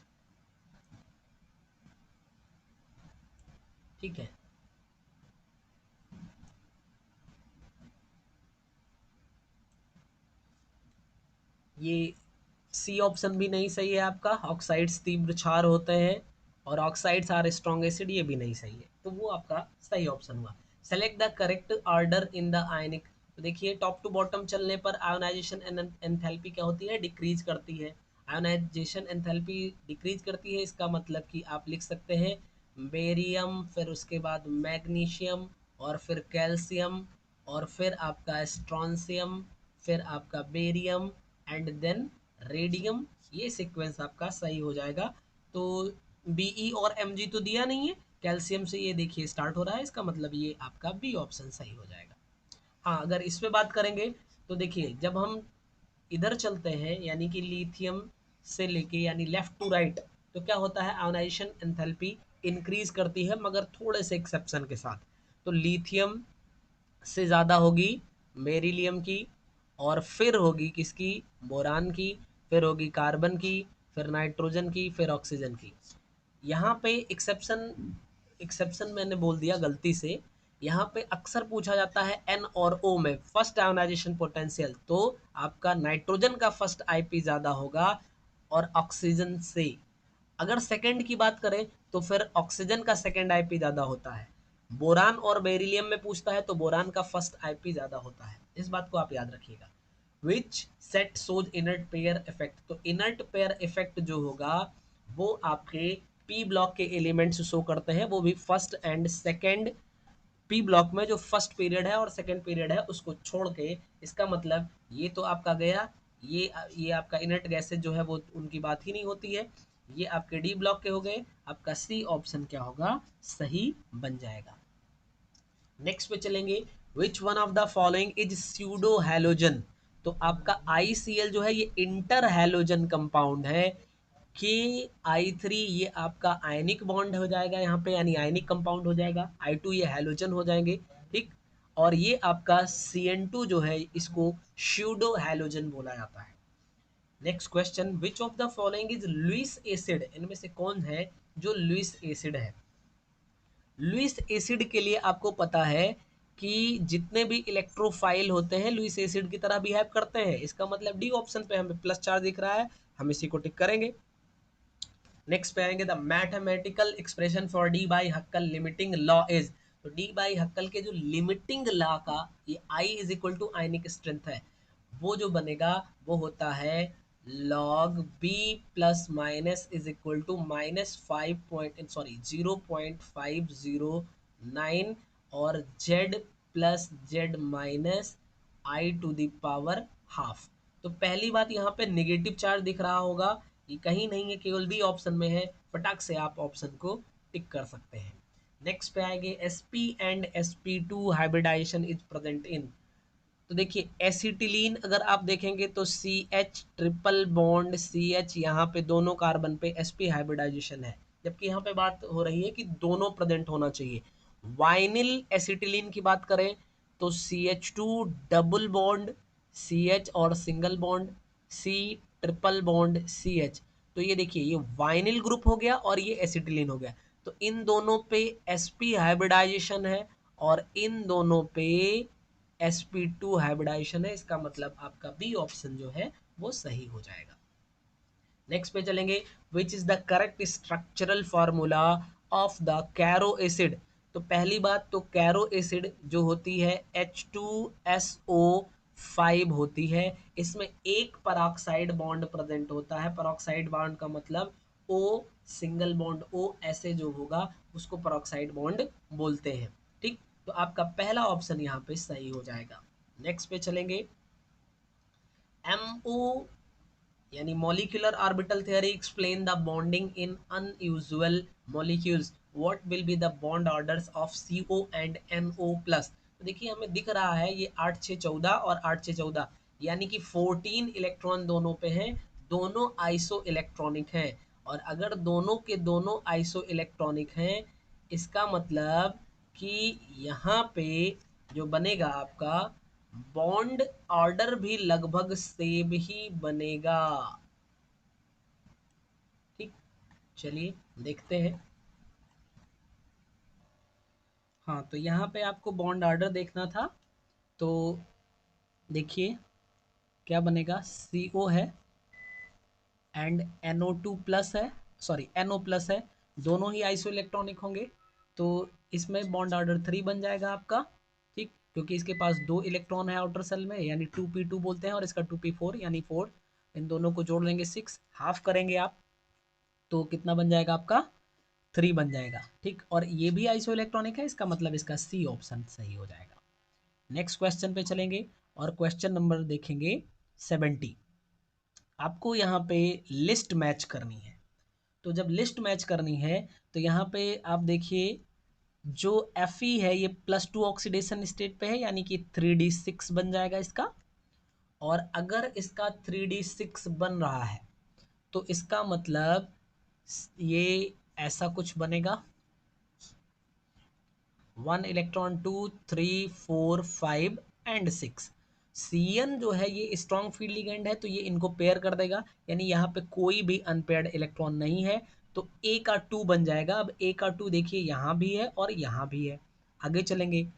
Speaker 1: ठीक है। ये सी ऑप्शन भी नहीं सही है आपका, ऑक्साइड्स तीव्र क्षार होते हैं और ऑक्साइड्स आर स्ट्रॉन्ग एसिड, ये भी नहीं सही है, तो वो आपका सही ऑप्शन हुआ। Select the correct order in the ionic. तो देखिए टॉप टू बॉटम चलने पर आयोनाइजेशन एंथैल्पी क्या होती है? डिक्रीज करती है। आयोनाइजेशन एंथैल्पी डिक्रीज करती है, इसका मतलब कि आप लिख सकते हैं बेरियम, फिर उसके बाद मैग्नीशियम, और फिर कैल्शियम, और फिर आपका स्ट्रॉन्सियम, फिर आपका बेरियम एंड देन रेडियम। ये सीक्वेंस आपका सही हो जाएगा। तो Be और Mg तो दिया नहीं है, कैल्शियम से ये देखिए स्टार्ट हो रहा है, इसका मतलब ये आपका बी ऑप्शन सही हो जाएगा। हाँ, अगर इस पे बात करेंगे तो देखिए जब हम इधर चलते हैं यानी कि लिथियम से लेके यानी लेफ्ट टू राइट, तो क्या होता है? आयोनाइजेशन एंथैल्पी इंक्रीज करती है, मगर थोड़े से एक्सेप्शन के साथ। तो लिथियम से ज़्यादा होगी बेरिलियम की, और फिर होगी किसकी? बोरान की, फिर होगी कार्बन की, फिर नाइट्रोजन की, फिर ऑक्सीजन की। यहाँ पे एक्सेप्शन एक्सेप्शन मैंने बोल दिया गलती से। यहाँ पे अक्सर पूछा जाता है एन और ओ में फर्स्ट आयोनाइजेशन पोटेंशियल, तो आपका नाइट्रोजन का फर्स्ट आईपी ज़्यादा होगा और ऑक्सीजन से। अगर सेकंड की बात करें तो फिर ऑक्सीजन का सेकंड आईपी ज़्यादा होता है। बोरान और बेरिलियम में पूछता है तो बोरान का फर्स्ट आईपी ज़्यादा होता है, इस बात को आप याद रखिएगा। विच सेट सोज इनर्ट पेयर इफेक्ट? तो इनर्ट पेयर इफेक्ट जो होगा वो आपके पी ब्लॉक के एलिमेंट्स शो करते हैं, वो भी first and second P block में जो फर्स्ट पीरियड है और सेकंड पीरियड है उसको छोड़ के। इसका मतलब ये तो आपका गया, ये आपका इनर्ट गैसेज जो है वो उनकी बात ही नहीं होती है। ये आपके डी ब्लॉक के हो गए, आपका सी ऑप्शन क्या होगा? सही बन जाएगा। नेक्स्ट पे चलेंगे। Which one of the following is pseudo halogen. तो आपका ICl जो है ये इंटर हैलोजन कंपाउंड है। KI3 ये आपका आयनिक बॉन्ड हो जाएगा यहाँ पे, यानी आयनिक कंपाउंड हो जाएगा। I2 ये हैलोजन हो जाएंगे, ठीक। और ये आपका CN2 जो है इसको स्यूडो हैलोजन बोला जाता है। Next question, which of the following is Lewis acid. इनमें से कौन है जो लुईस एसिड है। लुईस एसिड के लिए आपको पता है कि जितने भी इलेक्ट्रोफाइल होते हैं लुईस एसिड की तरह बिहेव करते हैं। इसका मतलब डी ऑप्शन पे हमें +4 दिख रहा है, हम इसी को टिक करेंगे। नेक्स्ट पे आएंगे, the mathematical expression for Debye Huckel limiting law is. तो डी बाई हक्कल के जो लिमिटिंग लॉ का ये I is equal to ionic strength है, वो जो बनेगा वो होता है log B plus minus is equal to -0.509 और Z plus Z minus I to the power half. तो पहली बात यहाँ पे नेगेटिव चार्ज दिख रहा होगा, ये कहीं नहीं है, केवल बी ऑप्शन में है। फटाक से आप ऑप्शन को टिक कर सकते हैं। नेक्स्ट पे आएंगे, sp and sp2 hybridisation is present in. तो देखिए एसिटिलीन अगर आप देखेंगे तो CH ट्रिपल बॉन्ड CH, यहाँ पे दोनों कार्बन पे sp हाइब्रिडाइजेशन है, जबकि यहाँ पे बात हो रही है कि दोनों प्रेजेंट होना चाहिए। वाइनिल एसिटिलीन की बात करें तो CH2 डबल बॉन्ड CH और single bond C triple bond CH। तो ये देखिए ये वाइनिल ग्रुप हो गया और ये एसिटिलीन हो गया। तो इन दोनों पे sp हाइब्रिडाइजेशन है और इन दोनों पे sp2 हाइब्रिडाइजेशन है। इसका मतलब आपका बी ऑप्शन जो है वो सही हो जाएगा। नेक्स्ट पे चलेंगे, which is the correct structural formula of the Caro acid. तो पहली बात तो कैरो एसिड जो होती है H2SO5 होती है। इसमें एक पेरोक्साइड बॉन्ड प्रेजेंट होता है। पेरोक्साइड बॉन्ड का मतलब O सिंगल बॉन्ड O ऐसे जो होगा उसको पेरोक्साइड बॉन्ड बोलते हैं, ठीक। तो आपका पहला ऑप्शन यहाँ पे सही हो जाएगा। नेक्स्ट पे चलेंगे, MO यानी molecular orbital theory explain the bonding in unusual molecules, what will be the bond orders of CO and NO plus. तो देखिए हमें दिख रहा है ये 8 6 14 और 8 6 14 यानी कि 14 इलेक्ट्रॉन दोनों पे हैं, दोनों आइसो इलेक्ट्रॉनिक हैं। और अगर दोनों के दोनों आइसो इलेक्ट्रॉनिक हैं इसका मतलब कि यहाँ पे जो बनेगा आपका बॉन्ड ऑर्डर भी लगभग सेम ही बनेगा, ठीक। चलिए देखते हैं। हाँ तो यहाँ पे आपको बॉन्ड ऑर्डर देखना था, तो देखिए क्या बनेगा, CO है एंड NO2 प्लस है, सॉरी NO प्लस है, दोनों ही आइसो इलेक्ट्रॉनिक होंगे। तो इसमें बॉन्ड ऑर्डर 3 बन जाएगा आपका, ठीक, क्योंकि इसके पास 2 इलेक्ट्रॉन है आउटर सेल में, यानी 2p2 बोलते हैं, और इसका 2p4 यानी 4। इन दोनों को जोड़ लेंगे 6, हाफ करेंगे आप तो कितना बन जाएगा आपका 3 बन जाएगा, ठीक। और ये भी आइसो इलेक्ट्रॉनिक है, इसका मतलब इसका C ऑप्शन सही हो जाएगा। नेक्स्ट क्वेश्चन पे चलेंगे और क्वेश्चन नंबर देखेंगे 70। आपको यहाँ पे लिस्ट मैच करनी है। तो जब लिस्ट मैच करनी है तो यहाँ पे आप देखिए जो Fe है ये +2 ऑक्सीडेशन स्टेट पे है, यानी कि 3d6 बन जाएगा इसका। और अगर इसका 3d6 बन रहा है तो इसका मतलब ये ऐसा कुछ बनेगा, 1 इलेक्ट्रॉन 2 3 4 5 एंड 6। Cn जो है ये स्ट्रॉन्ग फील्ड लिगेंड है तो ये इनको पेयर कर देगा, यानी यहाँ पे कोई भी अनपेयर्ड इलेक्ट्रॉन नहीं है, तो A का 2 बन जाएगा। अब A का 2 देखिए यहाँ भी है और यहाँ भी है। आगे चलेंगे,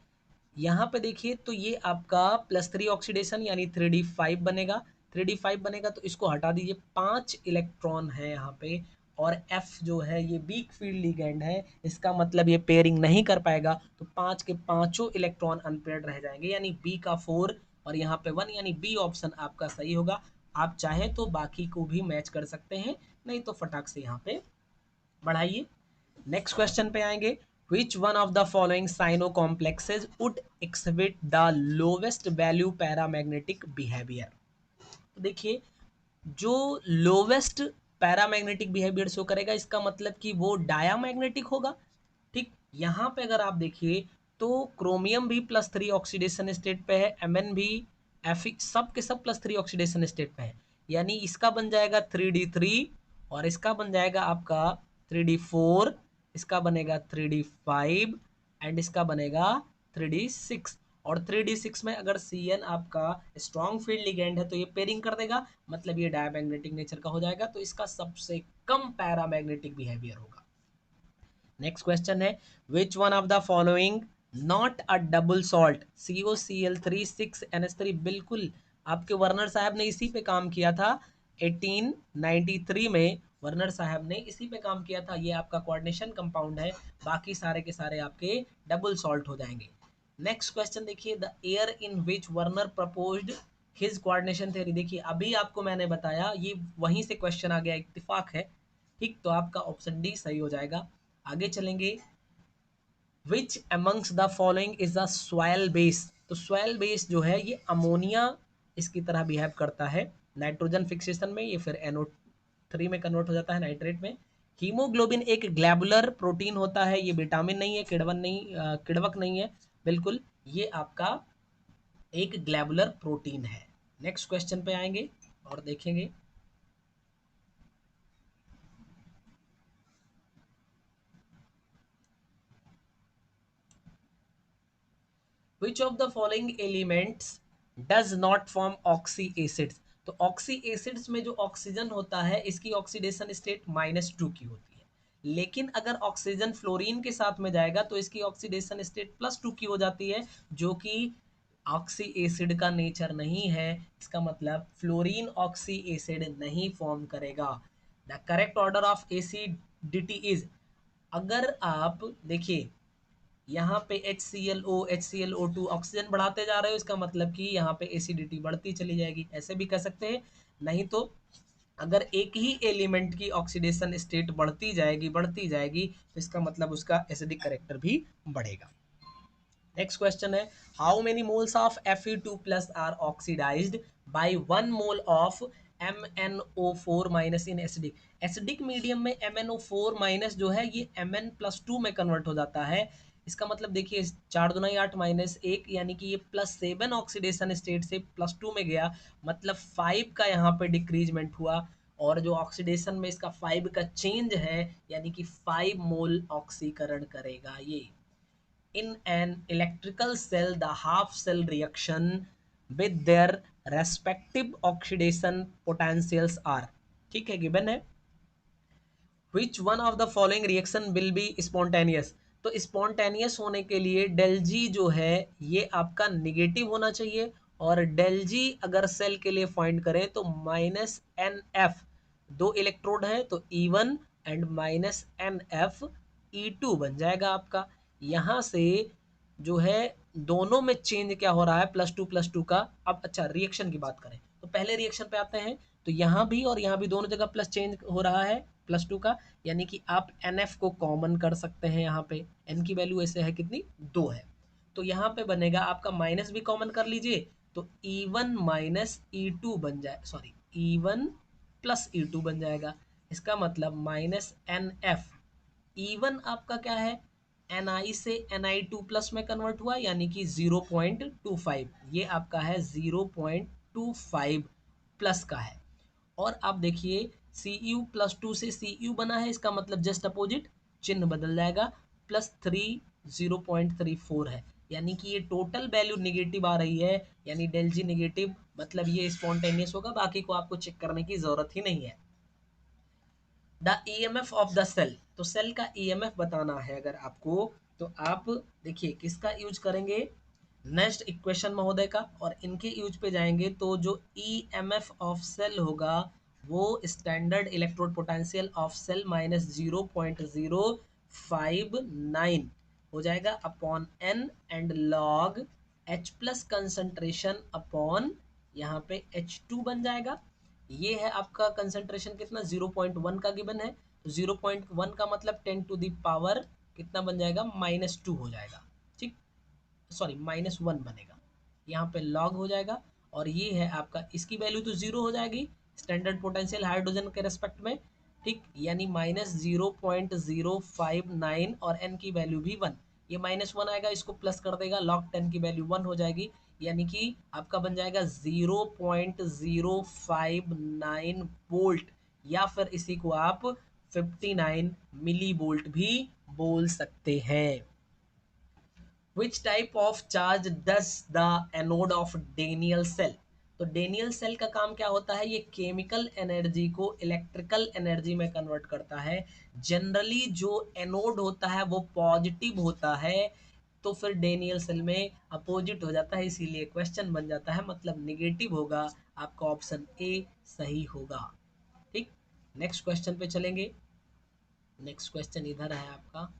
Speaker 1: यहाँ पे देखिए तो ये आपका +3 ऑक्सीडेशन यानी 3d5 बनेगा। 3d5 बनेगा तो इसको हटा दीजिए, 5 इलेक्ट्रॉन है यहाँ पे। और F जो है ये वीक फील्ड लिगेंड है, इसका मतलब ये पेयरिंग नहीं कर पाएगा, तो 5 के पांचों इलेक्ट्रॉन अनपेयर्ड रह जाएंगे, यानी B का 4 और यहाँ पे 1, यानी बी ऑप्शन आपका सही होगा। आप चाहें तो बाकी को भी मैच कर सकते हैं, नहीं तो फटाक से यहाँ पे बढ़ाइए। नेक्स्ट क्वेश्चन पे आएंगे, which one of the following cyano complexes would exhibit the lowest value paramagnetic behavior। तो देखिए जो लोवेस्ट पैरामैग्नेटिक बिहेवियर शो करेगा इसका मतलब कि वो डायामैग्नेटिक होगा, ठीक। यहाँ पे अगर आप देखिए तो क्रोमियम भी +3 ऑक्सीडेशन स्टेट पे है, Mn भी, Fe सब के सब +3 ऑक्सीडेशन स्टेट पे है, यानी इसका बन जाएगा 3d3 और इसका बन जाएगा आपका 3d4, इसका बनेगा 3d5 एंड इसका बनेगा 3d6। और 3d6 में अगर Cn आपका स्ट्रॉन्ग फील्ड लिगेंड है तो ये पेयरिंग कर देगा, मतलब ये डायमैग्नेटिक नेचर का हो जाएगा, तो इसका सबसे कम पैरामैग्नेटिक बिहेवियर होगा। नेक्स्ट क्वेश्चन है, which one of the following not a double salt, COCl3 6NH3, बिल्कुल आपके वर्नर साहब ने इसी पे काम किया था 1893 में, वर्नर साहब ने इसी पे काम किया था। ये आपका कोऑर्डिनेशन कंपाउंड है, बाकी सारे के सारे आपके डबल सॉल्ट हो जाएंगे। नेक्स्ट क्वेश्चन देखिए, the year in which Werner proposed his coordination theory, देखिए अभी आपको मैंने बताया, ये वहीं से क्वेश्चन आ गया, इत्तेफाक है, ठीक, तो आपका ऑप्शन डी सही हो जाएगा। आगे चलेंगे, विच amongst the following is the soil base, तो सॉयल बेस जो है ये अमोनिया इसकी तरह बिहेव करता है नाइट्रोजन फिक्सेशन में, ये फिर NO3 में कन्वर्ट हो जाता है नाइट्रेट में। हीमोग्लोबिन एक ग्लैबुलर प्रोटीन होता है, ये विटामिन नहीं है, किड़वन नहीं, किड़वक नहीं है, बिल्कुल ये आपका एक ग्लैबुलर प्रोटीन है। नेक्स्ट क्वेश्चन पे आएंगे और देखेंगे, which of the following elements does not form oxy acids, तो ऑक्सी एसिड्स में जो ऑक्सीजन होता है इसकी ऑक्सीडेशन स्टेट -2 की होती है, लेकिन अगर ऑक्सीजन फ्लोरीन के साथ में जाएगा तो इसकी ऑक्सीडेशन स्टेट +2 की हो जाती है, जो कि ऑक्सी एसिड का नेचर नहीं है, इसका मतलब फ्लोरीन ऑक्सी एसिड नहीं फॉर्म करेगा। The correct order of acidity is, अगर आप देखिए यहाँ पे HClO HClO2 ऑक्सीजन बढ़ाते जा रहे हो, इसका मतलब कि यहाँ पे एसिडिटी बढ़ती चली जाएगी, ऐसे भी कह सकते हैं। नहीं तो अगर एक ही एलिमेंट की ऑक्सीडेशन स्टेट बढ़ती जाएगी तो इसका मतलब उसका एसिडिक करेक्टर भी बढ़ेगा। नेक्स्ट क्वेश्चन है, how many moles of Fe2 plus are oxidised by 1 mole of MnO4 minus in acidic, acidic medium में MnO4 माइनस जो है ये Mn+2 में कन्वर्ट हो जाता है, इसका मतलब देखिए 4 दूना 8 -1, यानी कि ये +7 ऑक्सीडेशन स्टेट से +2 में गया, मतलब 5 का यहाँ पे डिक्रीजमेंट हुआ, और जो ऑक्सीडेशन में इसका 5 का चेंज है, यानी कि 5 मोल ऑक्सीकरण करेगा ये। In an electrical cell, the half cell reaction with their respective oxidation potentials are, ठीक है, गिवन है। Which one of the following reaction will be spontaneous, तो स्पॉन्टेनियस होने के लिए डेल जी जो है ये आपका निगेटिव होना चाहिए, और डेल जी अगर सेल के लिए फाइंड करें तो -NF, 2 इलेक्ट्रोड है तो E1 एंड -NF E2 बन जाएगा आपका। यहाँ से जो है दोनों में चेंज क्या हो रहा है, +2 का। अब अच्छा रिएक्शन की बात करें तो पहले रिएक्शन पे आते हैं, तो यहाँ भी और यहाँ भी दोनों जगह प्लस चेंज हो रहा है +2 का, यानी कि आप NF को कॉमन कर सकते हैं, यहाँ पे N की वैल्यू ऐसे है कितनी, 2 है, तो यहाँ पे बनेगा आपका माइनस भी कॉमन कर लीजिए, तो E1 -E2 बन जाए, सॉरी E1 +E2 बन जाएगा, इसका मतलब -NF। E1 आपका क्या है, Ni से Ni2 प्लस में कन्वर्ट हुआ, यानी कि 0.25, ये आपका है 0.25 प्लस का है। और आप देखिए Cu+2 से Cu बना है, इसका मतलब जस्ट अपोजिट, चिन्ह बदल जाएगा, +3 0.34 है, यानी कि ये टोटल वैल्यू निगेटिव आ रही है, यानी डेल जी निगेटिव, मतलब ये स्पॉन्टेनियस होगा, बाकी को आपको चेक करने की जरूरत ही नहीं है। The EMF of the cell, तो सेल का EMF बताना है अगर आपको, तो आप देखिए किसका यूज करेंगे, नेक्स्ट इक्वेशन महोदय का, और इनके यूज पे जाएंगे तो जो EMF ऑफ सेल होगा वो standard electrode potential of cell -0.059 हो जाएगा upon N and log H+ concentration upon यहाँ पे H2 बन जाएगा। ये है आपका कंसंट्रेशन कितना, 0.1 का गिवन है, तो 0.1 का मतलब 10 टू द पावर कितना बन जाएगा, -2 हो जाएगा, ठीक, सॉरी -1 बनेगा, यहाँ पे लॉग हो जाएगा, और ये है आपका, इसकी वैल्यू तो 0 हो जाएगी स्टैंडर्ड पोटेंशियल हाइड्रोजन के रेस्पेक्ट में, ठीक, यानी -0.059 और N की वैल्यू भी 1, ये -1 आएगा, इसको प्लस कर देगा, log 10 की वैल्यू 1 हो जाएगी, यानी कि आपका बन जाएगा 0.059 वोल्ट, या फिर इसी को आप 59 मिली वोल्ट भी बोल सकते हैं। Which type of charge does the anode of Daniell cell? तो डेनियल सेल का काम क्या होता है, ये केमिकल एनर्जी को इलेक्ट्रिकल एनर्जी में कन्वर्ट करता है। जनरली जो एनोड होता है वो पॉजिटिव होता है, तो फिर डेनियल सेल में अपोजिट हो जाता है, इसीलिए क्वेश्चन बन जाता है, मतलब निगेटिव होगा, आपका ऑप्शन ए सही होगा। ठीक, नेक्स्ट क्वेश्चन पे चलेंगे। नेक्स्ट क्वेश्चन इधर है आपका,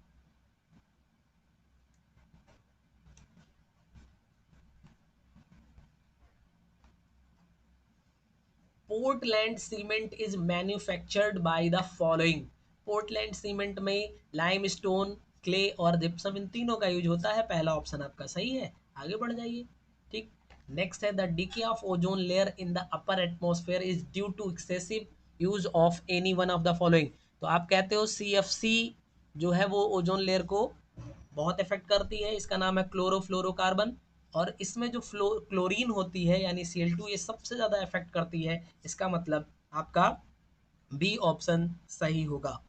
Speaker 1: Portland cement is manufactured by the following. Portland cement में लाइमस्टोन, क्ले और जिप्सम, इन तीनों का यूज होता है। पहला ऑप्शन आपका सही है, आगे बढ़ जाइए। ठीक, नेक्स्ट है the decay of ozone layer in the upper atmosphere is due to excessive use of any one of the following. तो आप कहते हो CFC जो है वो ओजोन लेयर को बहुत इफेक्ट करती है, इसका नाम है क्लोरोफ्लोरोकार्बन, और इसमें जो क्लोरीन होती है यानी Cl2, ये सबसे ज़्यादा इफेक्ट करती है, इसका मतलब आपका बी ऑप्शन सही होगा।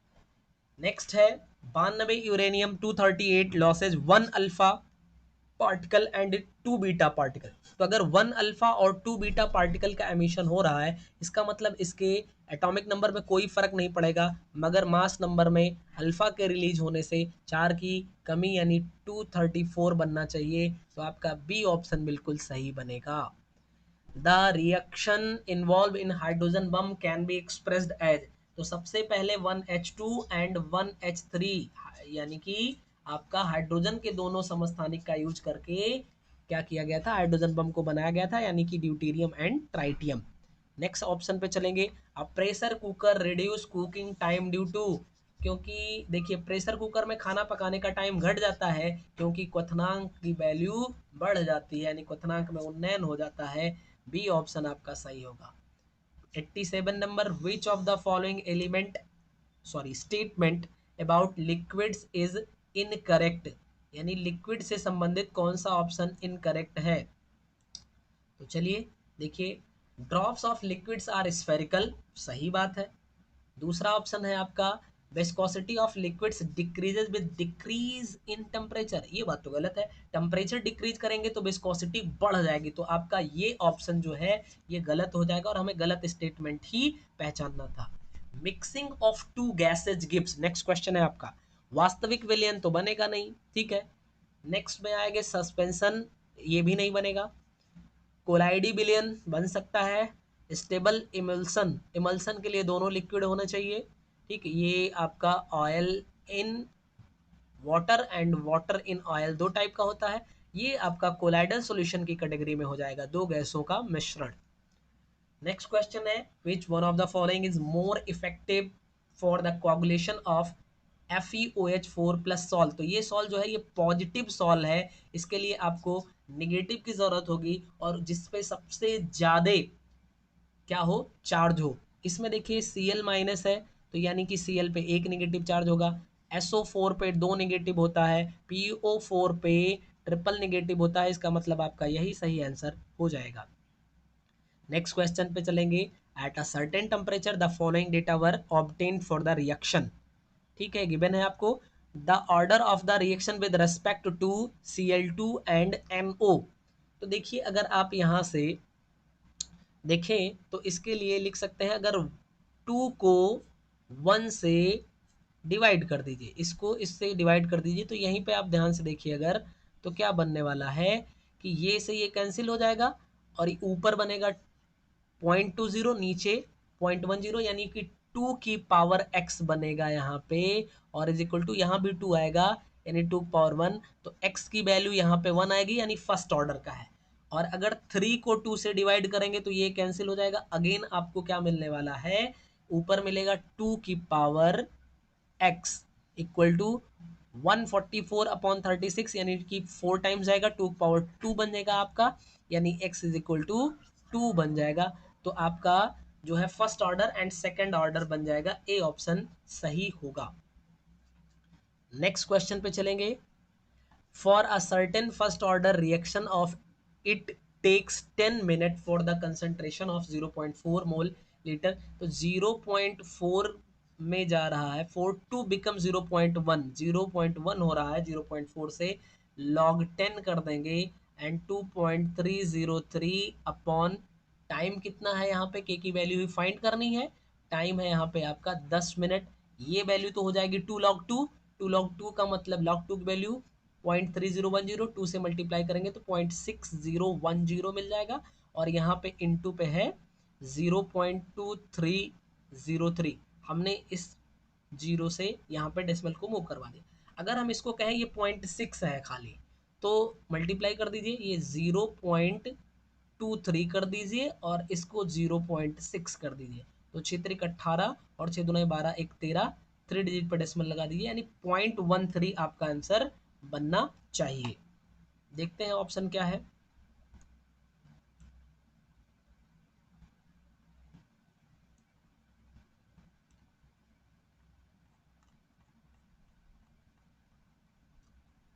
Speaker 1: नेक्स्ट है 92 uranium 238 losses 1 alpha particle and 2 beta particle. तो अगर 1 अल्फा और 2 बीटा पार्टिकल का एमिशन हो रहा है, इसका मतलब इसके एटॉमिक नंबर में कोई फर्क नहीं पड़ेगा, मगर मास नंबर में अल्फा के रिलीज होने से 4 की कमी यानी 234 बनना चाहिए, तो आपका बी ऑप्शन बिल्कुल सही बनेगा। The reaction involve in hydrogen bomb can be expressed as. तो सबसे पहले 1H2 एंड 1H3, यानी कि आपका हाइड्रोजन के दोनों समस्थानिक का यूज करके क्या किया गया था, हाइड्रोजन बम को बनाया गया था, यानी कि deuterium and tritium. Next option पे चलेंगे, a pressure cooker reduce cooking time due to. क्योंकि देखिए प्रेशर कुकर में खाना पकाने का टाइम घट जाता है, क्योंकि क्वथनांक की वैल्यू बढ़ जाती है, यानी क्वथनांक में उन्नयन हो जाता है। बी ऑप्शन आपका सही होगा। 87 number, which of the following element sorry statement about liquids is incorrect. यानी लिक्विड से संबंधित कौन सा ऑप्शन इनकरेक्ट है। तो चलिए देखिए, drops of liquids are spherical, सही बात है। दूसरा ऑप्शन है आपका viscosity of liquids decreases with decrease in temperature, ये बात तो गलत है, टेम्परेचर डिक्रीज करेंगे तो विस्कोसिटी बढ़ जाएगी, तो आपका ये ऑप्शन जो है ये गलत हो जाएगा, और हमें गलत स्टेटमेंट ही पहचानना था। Mixing of to gases gives, next question है आपका, वास्तविक विलयन तो बनेगा नहीं, ठीक है। नेक्स्ट में आएंगे सस्पेंशन, ये भी नहीं बनेगा। कोलाइडी विलयन बन सकता है। स्टेबल इमल्सन, इमल्सन के लिए दोनों लिक्विड होना चाहिए, ठीक, ये आपका oil in water and water in oil दो टाइप का होता है, ये आपका कोलाइडल सॉल्यूशन की कैटेगरी में हो जाएगा, दो गैसों का मिश्रण। नेक्स्ट क्वेश्चन है, which one of the following is more effective for the कोagulation ऑफ FeOH4 प्लस सॉल। तो ये सॉल जो है ये पॉजिटिव सॉल है, इसके लिए आपको निगेटिव की जरूरत होगी, और जिसपे सबसे ज्यादा क्या हो, चार्ज हो। इसमें देखिए Cl माइनस है, तो यानी कि Cl पे एक निगेटिव चार्ज होगा, SO4 पे दो निगेटिव होता है, PO4 पे ट्रिपल निगेटिव होता है, इसका मतलब आपका यही सही आंसर हो जाएगा। नेक्स्ट क्वेश्चन पे चलेंगे, at a certain temperature the following data were obtained for the reaction. ठीक है, गिवन है आपको the order of the reaction with respect to Cl2 and NO। तो देखिए अगर आप यहाँ से देखें तो इसके लिए लिख सकते हैं, अगर 2 को 1 से डिवाइड कर दीजिए, इसको इससे डिवाइड कर दीजिए, तो यहीं पे आप ध्यान से देखिए अगर, तो क्या बनने वाला है कि ये से ये कैंसिल हो जाएगा, और ऊपर बनेगा 0.20, नीचे 0.10, यानी कि 2 की पावर x बनेगा यहाँ पे, और इज इक्वल टू यहाँ भी 2 आएगा, यानी 2 पावर 1, तो x की वैल्यू यहाँ पे 1 आएगी, यानी फर्स्ट ऑर्डर का है। और अगर 3 को 2 से डिवाइड करेंगे तो ये कैंसिल हो जाएगा, अगेन आपको क्या मिलने वाला है, ऊपर मिलेगा 2 की पावर x इक्वल टू 144/36, यानी कि 4 टाइम्स जाएगा, 2 पावर 2 बन जाएगा आपका, यानी x इज इक्वल टू 2 बन जाएगा। तो आपका जो है first order and second order बन जाएगा, ए ऑप्शन सही होगा। नेक्स्ट क्वेश्चन पे चलेंगे, For a certain first order reaction of it takes 10 minutes for the concentration of 0.4 mole litre. तो 0.4 में जा रहा है, 4 टू बिकम 0.1, 0.1 हो रहा है 0.4 से, log 10 कर देंगे एंड 2.303 अपॉन टाइम कितना है यहाँ पे, के की वैल्यू ही फाइंड करनी है. टाइम है यहाँ पे आपका 10 मिनट. ये वैल्यू तो हो जाएगी 2 log 2. 2 log 2 का मतलब log 2 की वैल्यू 0.3010, 2 से मल्टीप्लाई करेंगे तो 0.6010 मिल जाएगा. और यहाँ पे इनटू पे है 0.2303. हमने इस जीरो से यहाँ पे डेसिमल को मूव करवा दिया. अगर हम इसको कहें ये 0.6 है खाली, तो मल्टीप्लाई कर दीजिए, ये 0.23 कर दीजिए और इसको 0.6 कर दीजिए. तो 6 त्रिक 18 और 6 दूना 12, 1 13, 3 डिजिट पर डेसिमल लगा दीजिए, यानी 0.13 आपका आंसर बनना चाहिए. देखते हैं ऑप्शन क्या है.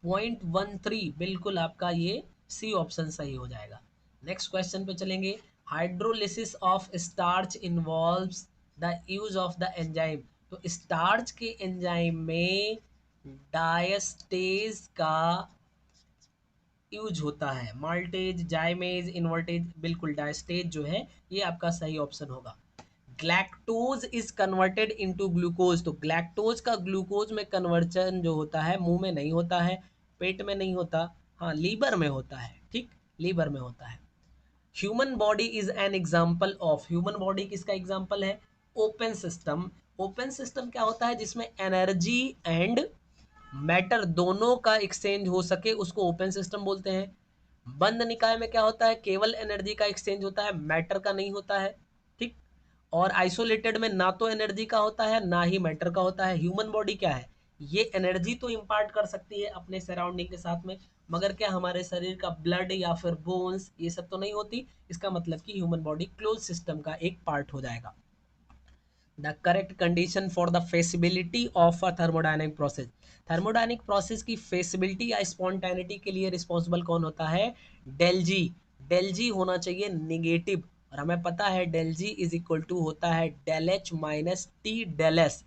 Speaker 1: 0.13 बिल्कुल आपका ये सी ऑप्शन सही हो जाएगा. नेक्स्ट क्वेश्चन पे चलेंगे. Hydrolysis of starch involves the use of the enzyme. तो स्टार्च के एंजाइम में डायस्टेज का यूज होता है. माल्टेज, जाइमेज, इन्वर्टेज, बिल्कुल डायस्टेज जो है ये आपका सही ऑप्शन होगा. Galactose is converted into glucose. तो ग्लैक्टोज का ग्लूकोज में कन्वर्जन जो होता है मुंह में नहीं होता है, पेट में नहीं होता, हाँ लीवर में होता है. ठीक, लीवर में होता है. Human body is an example of. Human body किसका एग्जाम्पल है? Open system. ओपन सिस्टम क्या होता है? जिसमें एनर्जी एंड मैटर दोनों का एक्सचेंज हो सके उसको ओपन सिस्टम बोलते हैं. बंद निकाय में क्या होता है? केवल एनर्जी का एक्सचेंज होता है, मैटर का नहीं होता है. ठीक. और आइसोलेटेड में ना तो एनर्जी का होता है ना ही मैटर का होता है. ह्यूमन बॉडी क्या है? ये एनर्जी तो इम्पार्ट कर सकती है अपने सराउंडिंग के साथ में, मगर क्या हमारे शरीर का ब्लड या फिर बोन्स ये सब तो नहीं होती. इसका मतलब कि ह्यूमन बॉडी क्लोज सिस्टम का एक पार्ट हो जाएगा. The correct condition for the feasibility of a thermodynamic process. Thermodynamic process की फेसिबिलिटी या स्पॉन्टेनिटी के लिए रिस्पॉन्सिबल कौन होता है? डेल जी. डेल जी होना चाहिए निगेटिव, और हमें पता है del G is equal to होता है del H minus T del S.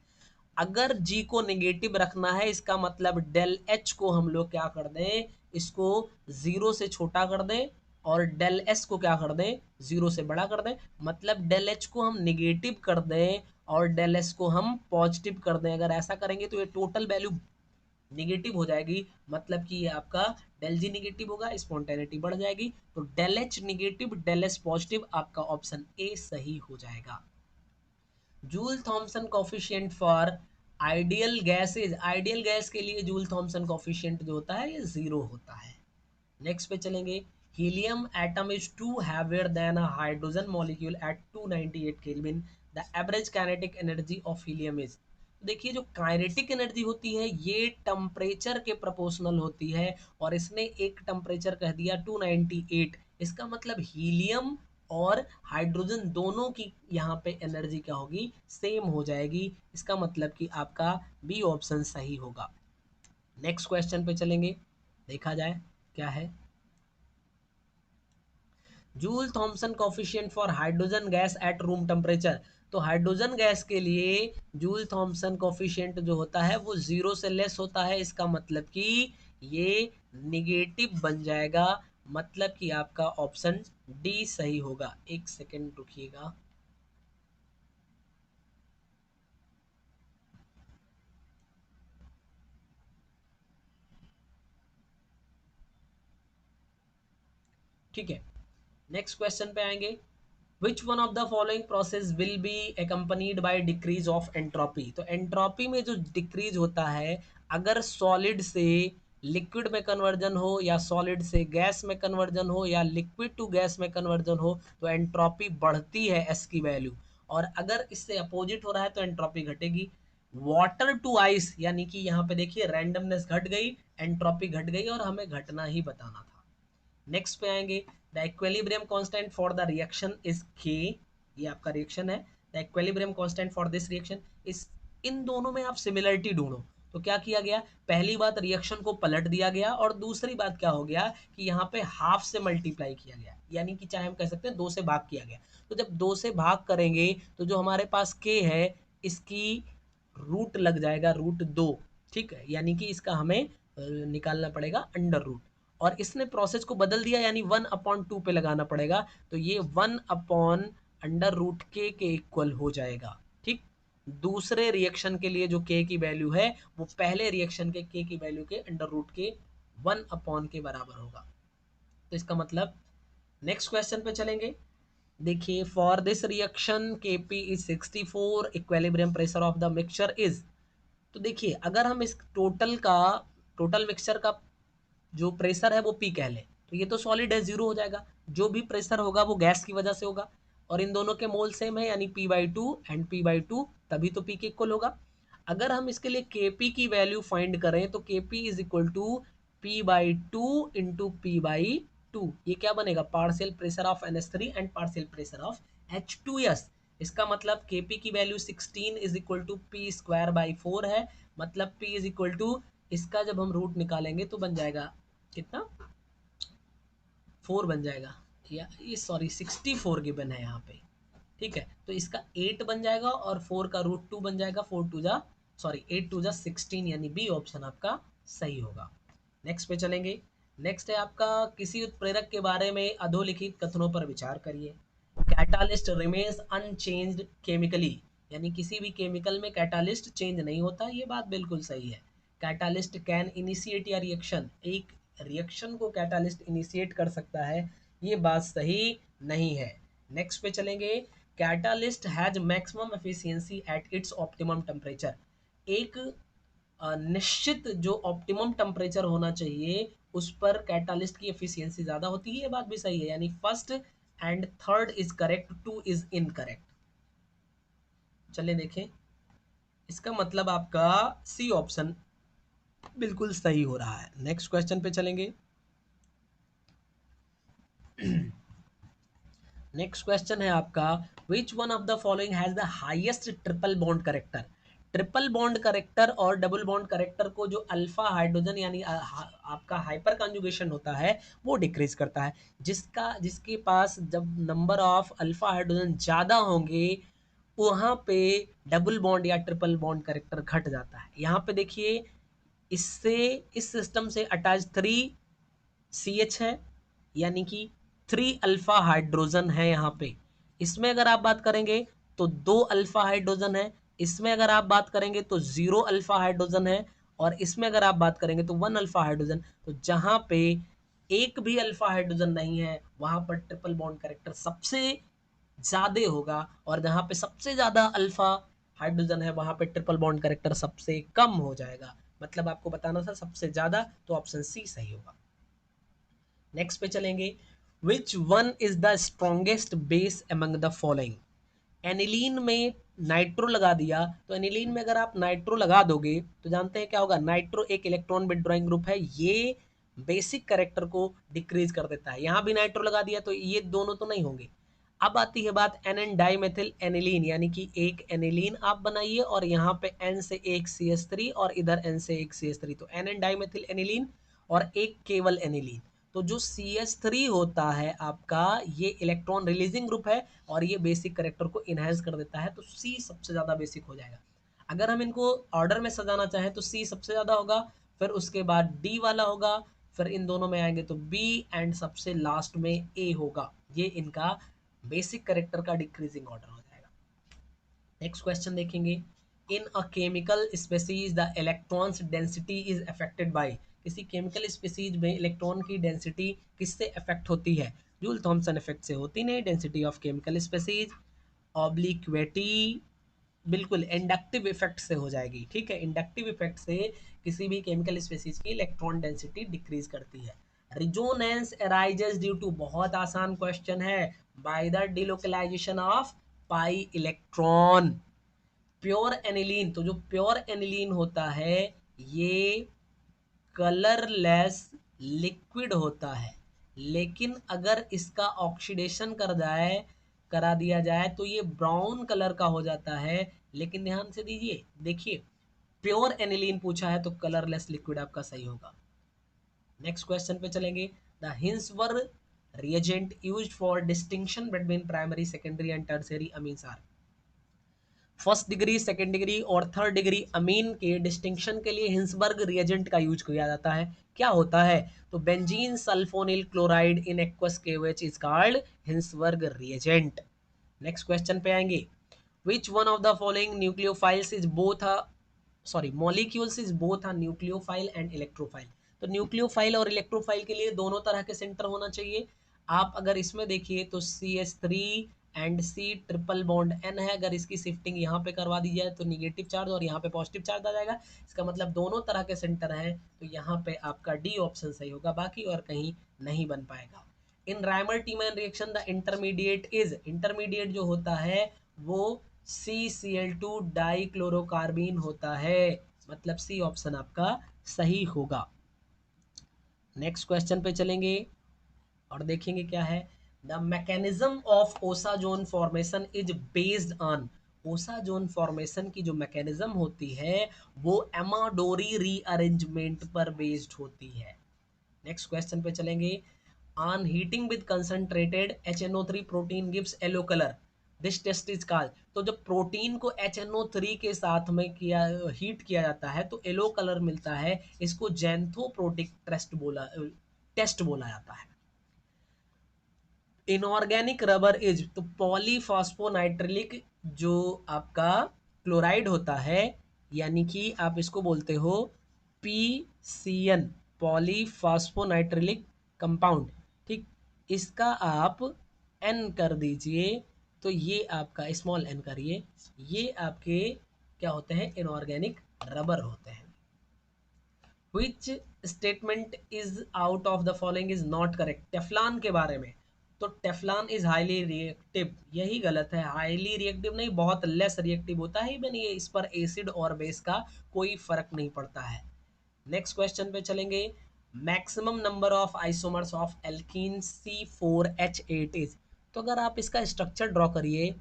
Speaker 1: अगर जी को नेगेटिव रखना है इसका मतलब डेल एच को हम लोग क्या कर दें, इसको जीरो से छोटा कर दें, और डेल एस को क्या कर दें, जीरो से बड़ा कर दें. मतलब डेल एच को हम नेगेटिव कर दें और डेल एस को हम पॉजिटिव कर दें. अगर ऐसा करेंगे तो ये टोटल वैल्यू निगेटिव हो जाएगी, मतलब कि ये आपका डेल जी निगेटिव होगा, स्पॉन्टेनिटी बढ़ जाएगी. तो del H negative del S positive, आपका ऑप्शन ए सही हो जाएगा. Joule Thomson coefficient for ideal gases. Ideal gas के लिए जूल थॉमसन कोफिशिएंट जो होता है ये जीरो होता है. नेक्स्ट पे चलेंगे. Helium atom is two heavier than a hydrogen molecule at 298 kelvin. The average kinetic energy of helium is. देखिए जो काइनेटिक एनर्जी होती है ये टेम्परेचर के प्रोपोर्शनल होती है, और इसने एक टेम्परेचर कह दिया 298. इसका मतलब हीलियम और हाइड्रोजन दोनों की यहाँ पे एनर्जी क्या होगी, सेम हो जाएगी. इसका मतलब कि आपका बी ऑप्शन सही होगा. नेक्स्ट क्वेश्चन पे चलेंगे, देखा जाए क्या है. Joule Thomson coefficient for hydrogen gas at room temperature. तो हाइड्रोजन गैस के लिए जूल थॉमसन कोफिशिएंट जो होता है वो जीरो से लेस होता है. इसका मतलब कि ये निगेटिव बन जाएगा, मतलब कि आपका ऑप्शन डी सही होगा. एक सेकेंड रुकिएगा. ठीक है, नेक्स्ट क्वेश्चन पे आएंगे. विच one of the following process will be accompanied by decrease of entropy. तो एंट्रोपी में जो डिक्रीज होता है, अगर सॉलिड से लिक्विड में कन्वर्जन हो या सॉलिड से गैस में कन्वर्जन हो या लिक्विड टू गैस में कन्वर्जन हो, तो एंट्रोपी बढ़ती है एस की वैल्यू. और अगर इससे अपोजिट हो रहा है तो एंट्रोपी घटेगी. वाटर टू आइस, यानी कि यहाँ पे देखिए रैंडमनेस घट गई, एंट्रोपी घट गई, और हमें घटना ही बताना था. नेक्स्ट पे आएंगे. The equilibrium constant for the reaction is के. ये आपका रिएक्शन है. The equilibrium constant for this reaction इस. इन दोनों में आप सिमिलरिटी ढूंढो. तो क्या किया गया, पहली बात रिएक्शन को पलट दिया गया, और दूसरी बात क्या हो गया कि यहाँ पे हाफ से मल्टीप्लाई किया गया, यानी कि चाहे हम कह सकते हैं 2 से भाग किया गया। तो जब 2 से भाग करेंगे तो जो हमारे पास k है इसकी रूट लग जाएगा √2, ठीक है, यानी कि इसका हमें निकालना पड़ेगा अंडर रूट, और इसने प्रोसेस को बदल दिया यानी 1/2 पे लगाना पड़ेगा, तो ये 1/√k के इक्वल हो जाएगा, ठीक। दूसरे रिएक्शन के लिए जो k की वैल्यू है वो पहले रिएक्शन के k की वैल्यू के अंडर रूट के 1 के बराबर होगा। तो इसका मतलब नेक्स्ट क्वेश्चन पे चलेंगे। देखिए, for this reaction Kp is 64, equilibrium pressure of the mixture is. तो देखिए, अगर हम इस टोटल मिक्सचर का जो प्रेशर है वो P कह लें, तो ये तो सॉलिड है, जीरो हो जाएगा। जो भी प्रेशर होगा वो गैस की वजह से होगा, और इन दोनों के मोल सेम है यानी P/2 एंड P/2, तभी तो P के इक्वल होगा। अगर हम इसके लिए Kp की वैल्यू फाइंड करें तो Kp is equal to P/2 into P/2, ये क्या बनेगा, partial pressure of NH3 and partial pressure of H2S। इसका मतलब Kp की value 16 is equal to P²/4 है, मतलब P इज इक्वल टू, इसका जब हम रूट निकालेंगे तो बन जाएगा कितना, 4 बन जाएगा, या ये सॉरी 64 गिवन है यहाँ पे, ठीक है। तो इसका 8 बन जाएगा और 4 का √2 बन जाएगा, 8 2 जा 16, यानी बी ऑप्शन आपका सही होगा। नेक्स्ट पे चलेंगे। नेक्स्ट है आपका, किसी उत्प्रेरक के बारे में अधोलिखित कथनों पर विचार करिए। कैटालिस्ट रिमेन्स अनचेंज्ड केमिकली, यानी किसी भी केमिकल में कैटालिस्ट चेंज नहीं होता, ये बात बिल्कुल सही है। कैटालिस्ट कैन इनिशिएट या रिएक्शन, एक रिएक्शन को कैटालिस्ट इनिशिएट कर सकता है, ये बात सही नहीं है। नेक्स्ट पे चलेंगे। Catalyst has maximum efficiency at its optimum temperature, एक निश्चित जो ऑप्टिमम टेम्परेचर होना चाहिए उस पर कैटालिस्ट की एफिशिएंसी ज़्यादा होती है, ये बात भी सही है, यानी first and third is correct, 2 is incorrect. चलिए देखें, इसका मतलब आपका सी ऑप्शन बिल्कुल सही हो रहा है। नेक्स्ट क्वेश्चन पे चलेंगे। नेक्स्ट क्वेश्चन है आपका, विच one of the following has the highest triple bond character. Triple bond character और डबल बॉन्ड करेक्टर को जो अल्फा हाइड्रोजन यानी आपका हाइपर कंजुगेशन होता है वो डिक्रीज करता है, जिसके पास जब नंबर ऑफ अल्फा हाइड्रोजन ज़्यादा होंगे वहाँ पे डबल बॉन्ड या ट्रिपल बॉन्ड करेक्टर घट जाता है। यहाँ पे देखिए, इससे इस सिस्टम से अटैच 3CH है, यानी कि 3 अल्फा हाइड्रोजन है यहाँ पे। इसमें अगर आप बात करेंगे तो 2 अल्फा हाइड्रोजन है, इसमें अगर आप बात करेंगे तो 0 अल्फा हाइड्रोजन है, और इसमें अगर आप बात करेंगे तो 1 अल्फा हाइड्रोजन। तो जहाँ पे एक भी अल्फा हाइड्रोजन नहीं है वहाँ पर ट्रिपल बॉन्ड करेक्टर सबसे ज़्यादा होगा, और जहाँ पे सबसे ज़्यादा अल्फा हाइड्रोजन है वहाँ पे ट्रिपल बॉन्ड करेक्टर सबसे कम हो जाएगा। मतलब आपको बताना था सबसे ज़्यादा, तो ऑप्शन सी सही होगा। नेक्स्ट पे चलेंगे। Which one is the strongest base among the following. Aniline में नाइट्रो लगा दिया, तो एनिलीन में अगर आप नाइट्रो लगा दोगे तो जानते हैं क्या होगा, नाइट्रो एक इलेक्ट्रॉन विथड्रॉइंग ग्रुप है, ये बेसिक कैरेक्टर को डिक्रीज कर देता है। यहाँ भी नाइट्रो लगा दिया तो ये दोनों तो नहीं होंगे। अब आती है बात NN डाइमेथिल एनिलीन, यानी कि एक एनिलीन आप बनाइए और यहाँ पे N से एक CH3 और इधर N से एक CH3, तो NN डाइमेथिल एनिलीन और एक केवल एनिलीन। तो जो CH3 होता है आपका, ये इलेक्ट्रॉन रिलीजिंग ग्रुप है और ये बेसिक करेक्टर को इनहेंस कर देता है, तो C सबसे ज़्यादा बेसिक हो जाएगा। अगर हम इनको ऑर्डर में सजाना चाहें तो C सबसे ज़्यादा होगा, फिर उसके बाद D वाला होगा, फिर इन दोनों में आएंगे तो B, एंड सबसे लास्ट में A होगा। ये इनका बेसिक करेक्टर का डिक्रीजिंग ऑर्डर हो जाएगा। नेक्स्ट क्वेश्चन देखेंगे। In a chemical species the electrons density is affected by, किसी केमिकल स्पेसीज में इलेक्ट्रॉन की डेंसिटी किससे अफेक्ट होती है, जूल थॉमसन इफेक्ट से होती नहीं, density of chemical species. Obliquity, बिल्कुल इंडक्टिव इफेक्ट से हो जाएगी, ठीक है, इंडक्टिव इफेक्ट से किसी भी केमिकल स्पेसीज की इलेक्ट्रॉन डेंसिटी डिक्रीज करती है। रिजोनेंस अराइजेस ड्यू टू, बहुत आसान क्वेश्चन है, by the delocalisation of pi electron. Pure aniline, तो जो प्योर एनिलीन होता है ये कलरलेस लिक्विड होता है, लेकिन अगर इसका ऑक्सीडेशन करा दिया जाए तो ये ब्राउन कलर का हो जाता है। लेकिन ध्यान से दीजिए, देखिए प्योर एनिलीन पूछा है तो कलरलेस लिक्विड आपका सही होगा। नेक्स्ट क्वेश्चन पे चलेंगे। The Hinsberg reagent used for distinction between primary secondary and tertiary amines are. First degree, second degree और थर्ड डिग्री अमीन के डिस्टिंक्शन के लिए हिंसबर्ग रिएजेंट का यूज किया जाता है। क्या होता है? तो benzene sulphonyl chloride in aqueous KOH is called Hinsberg reagent. Next question पे आएंगे। विच one of the following nucleophiles is both a molecules is both a nucleophile and electrophile. तो न्यूक्लियोफाइल और इलेक्ट्रोफाइल के लिए दोनों तरह के सेंटर होना चाहिए। आप अगर इसमें देखिए तो CH3 and C triple bond N है, अगर इसकी शिफ्टिंग यहाँ पे करवा दी जाए तो निगेटिव चार्ज और यहाँ पे पॉजिटिव चार्ज आ जाएगा। इसका मतलब दोनों तरह के सेंटर हैं, तो यहाँ पे आपका डी ऑप्शन सही होगा, बाकी और कहीं नहीं बन पाएगा। इन राइमर टीमैन रिएक्शन द इंटरमीडिएट जो होता है वो CCl2 डाइक्लोरोकार्बीन होता है, मतलब सी ऑप्शन आपका सही होगा। नेक्स्ट क्वेश्चन पे चलेंगे और देखेंगे क्या है। The mechanism of osazone formation is based on. Osazone formation की जो मैकेनिज्म होती है वो एमाडोरी रीअरेंजमेंट पर बेस्ड होती है। नेक्स्ट क्वेश्चन पे चलेंगे। On heating with concentrated HNO3 protein gives yellow colour, this test is called. तो जब प्रोटीन को HNO3 के साथ में किया हीट किया जाता है तो येलो कलर मिलता है, इसको जैंथोप्रोटिक टेस्ट बोला जाता है। इनऑर्गेनिक रबर इज, तो पॉलीफॉस्फोनाइट्रिलिक जो आपका क्लोराइड होता है, यानी कि आप इसको बोलते हो PCN, पॉलीफॉस्फोनाइट्रिलिक कंपाउंड। ठीक, इसका आप N कर दीजिए तो ये आपका स्मॉल n करिए, ये आपके क्या होते हैं? इनऑर्गेनिक रबर होते हैं। Which statement is out of the following is not correct. Teflon के बारे में, तो टेफ्लॉन इज हाईली रिएक्टिव, यही गलत है। हाईली रिएक्टिव नहीं, बहुत लेस रिएक्टिव होता है, इवन ये इस पर एसिड और बेस का कोई फर्क नहीं पड़ता है। नेक्स्ट क्वेश्चन पे चलेंगे। Maximum number of isomers of alkene C4H8 is. तो अगर आप इसका स्ट्रक्चर ड्रॉ करिए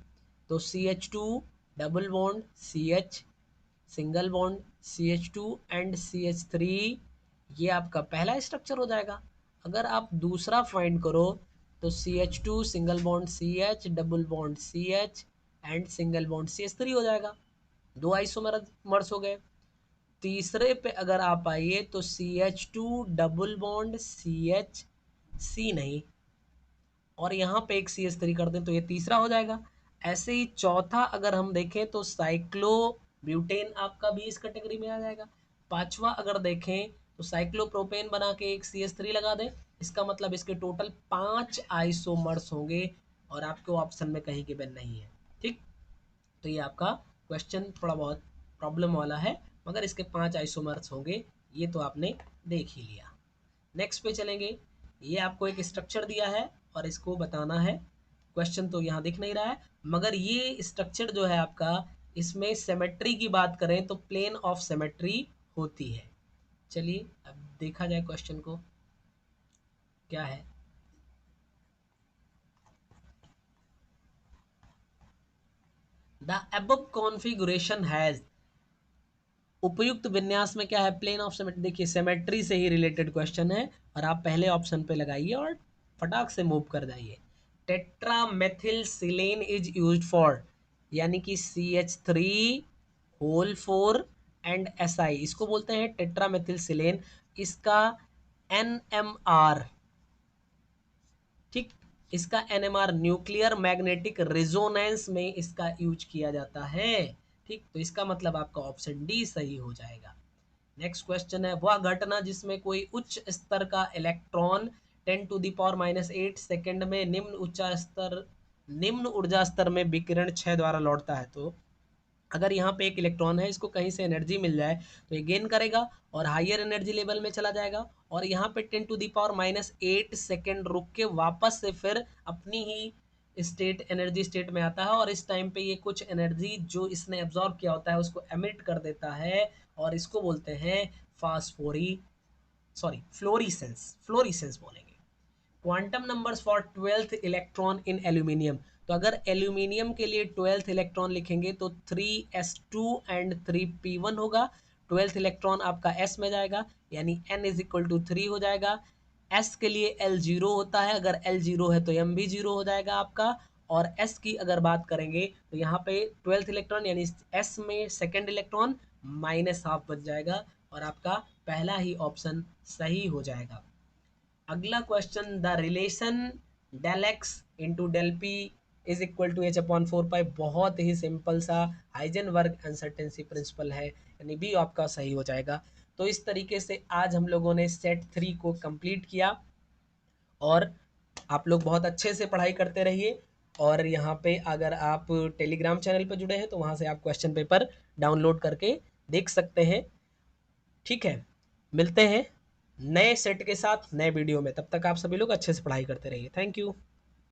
Speaker 1: तो CH2 double bond CH single bond CH2 and CH3, ये आपका पहला स्ट्रक्चर हो जाएगा। अगर आप दूसरा फाइंड करो तो CH2 single bond CH double bond CH and single bond CH3 हो जाएगा, दो आइसोमर्स हो गए। तीसरे पे अगर आप आइए तो CH2 double bond CH C नहीं, और यहाँ पे एक CH3 कर दें तो ये तीसरा हो जाएगा। ऐसे ही चौथा अगर हम देखें तो साइक्लोब्यूटेन आपका भी इस कैटेगरी में आ जाएगा। पांचवा अगर देखें तो साइक्लोप्रोपेन बना के एक CH3 लगा दें, इसका मतलब इसके टोटल 5 आइसोमर्स होंगे और आपके ऑप्शन में कहीं गिवन नहीं है। ठीक, तो ये आपका क्वेश्चन थोड़ा बहुत प्रॉब्लम वाला है, मगर इसके 5 आइसोमर्स होंगे, ये तो आपने देख ही लिया। नेक्स्ट पे चलेंगे। ये आपको एक स्ट्रक्चर दिया है और इसको बताना है। क्वेश्चन तो यहाँ दिख नहीं रहा है, मगर ये स्ट्रक्चर जो है आपका, इसमें सिमेट्री की बात करें तो प्लेन ऑफ सिमेट्री होती है। चलिए अब देखा जाए क्वेश्चन को क्या है। द अबव कॉन्फ़िगरेशन हैज, उपयुक्त विन्यास में क्या है? Plane of symmetry. देखिए सिमेट्री से ही रिलेटेड क्वेश्चन है और आप पहले ऑप्शन पे लगाइए और फटाक से मूव कर जाइए। Tetramethyl silane is used for, यानी कि CH3 होल 4 एंड SI, इसको बोलते हैं टेट्रामेथिल सिलेन। इसका NMR, ठीक, इसका NMR न्यूक्लियर मैग्नेटिक रेजोनेंस में इसका यूज किया जाता है। ठीक, तो इसका मतलब आपका ऑप्शन डी सही हो जाएगा। नेक्स्ट क्वेश्चन है। वह घटना जिसमें कोई उच्च स्तर का इलेक्ट्रॉन 10⁻⁸ सेकंड में निम्न ऊर्जा स्तर में विकिरण 6 द्वारा लौटता है, तो अगर यहाँ पे एक इलेक्ट्रॉन है, इसको कहीं से एनर्जी मिल जाए तो ये गेन करेगा और हायर एनर्जी लेवल में चला जाएगा, और यहाँ पे 10⁻⁸ सेकेंड रुक के वापस से फिर अपनी ही एनर्जी स्टेट में आता है, और इस टाइम पे ये कुछ एनर्जी जो इसने एब्जॉर्ब किया होता है उसको एमिट कर देता है, और इसको बोलते हैं फ्लोरीसेंस बोलेंगे। Quantum numbers for 12th electron in aluminium, तो अगर एल्यूमिनियम के लिए 12th इलेक्ट्रॉन लिखेंगे तो 3s2 एंड 3p1 होगा। 12th इलेक्ट्रॉन आपका s में जाएगा, यानी n इज इक्वल टू 3 हो जाएगा। s के लिए l 0 होता है, अगर l 0 है तो m भी 0 हो जाएगा आपका। और s की अगर बात करेंगे तो यहाँ पे 12th इलेक्ट्रॉन यानी s में सेकेंड इलेक्ट्रॉन -½ बच जाएगा और आपका पहला ही ऑप्शन सही हो जाएगा। अगला question, the relation del x into del p is equal to h/4 बहुत ही सिंपल सा हाइजेनबर्ग अनसर्टेंसी प्रिंसिपल है, यानी बी आपका सही हो जाएगा। तो इस तरीके से आज हम लोगों ने सेट 3 को कंप्लीट किया और आप लोग बहुत अच्छे से पढ़ाई करते रहिए। और यहाँ पे अगर आप टेलीग्राम चैनल पर जुड़े हैं तो वहाँ से आप क्वेश्चन पेपर डाउनलोड करके देख सकते हैं। ठीक है, मिलते हैं नए सेट के साथ नए वीडियो में, तब तक आप सभी लोग अच्छे से पढ़ाई करते रहिए। Thank you.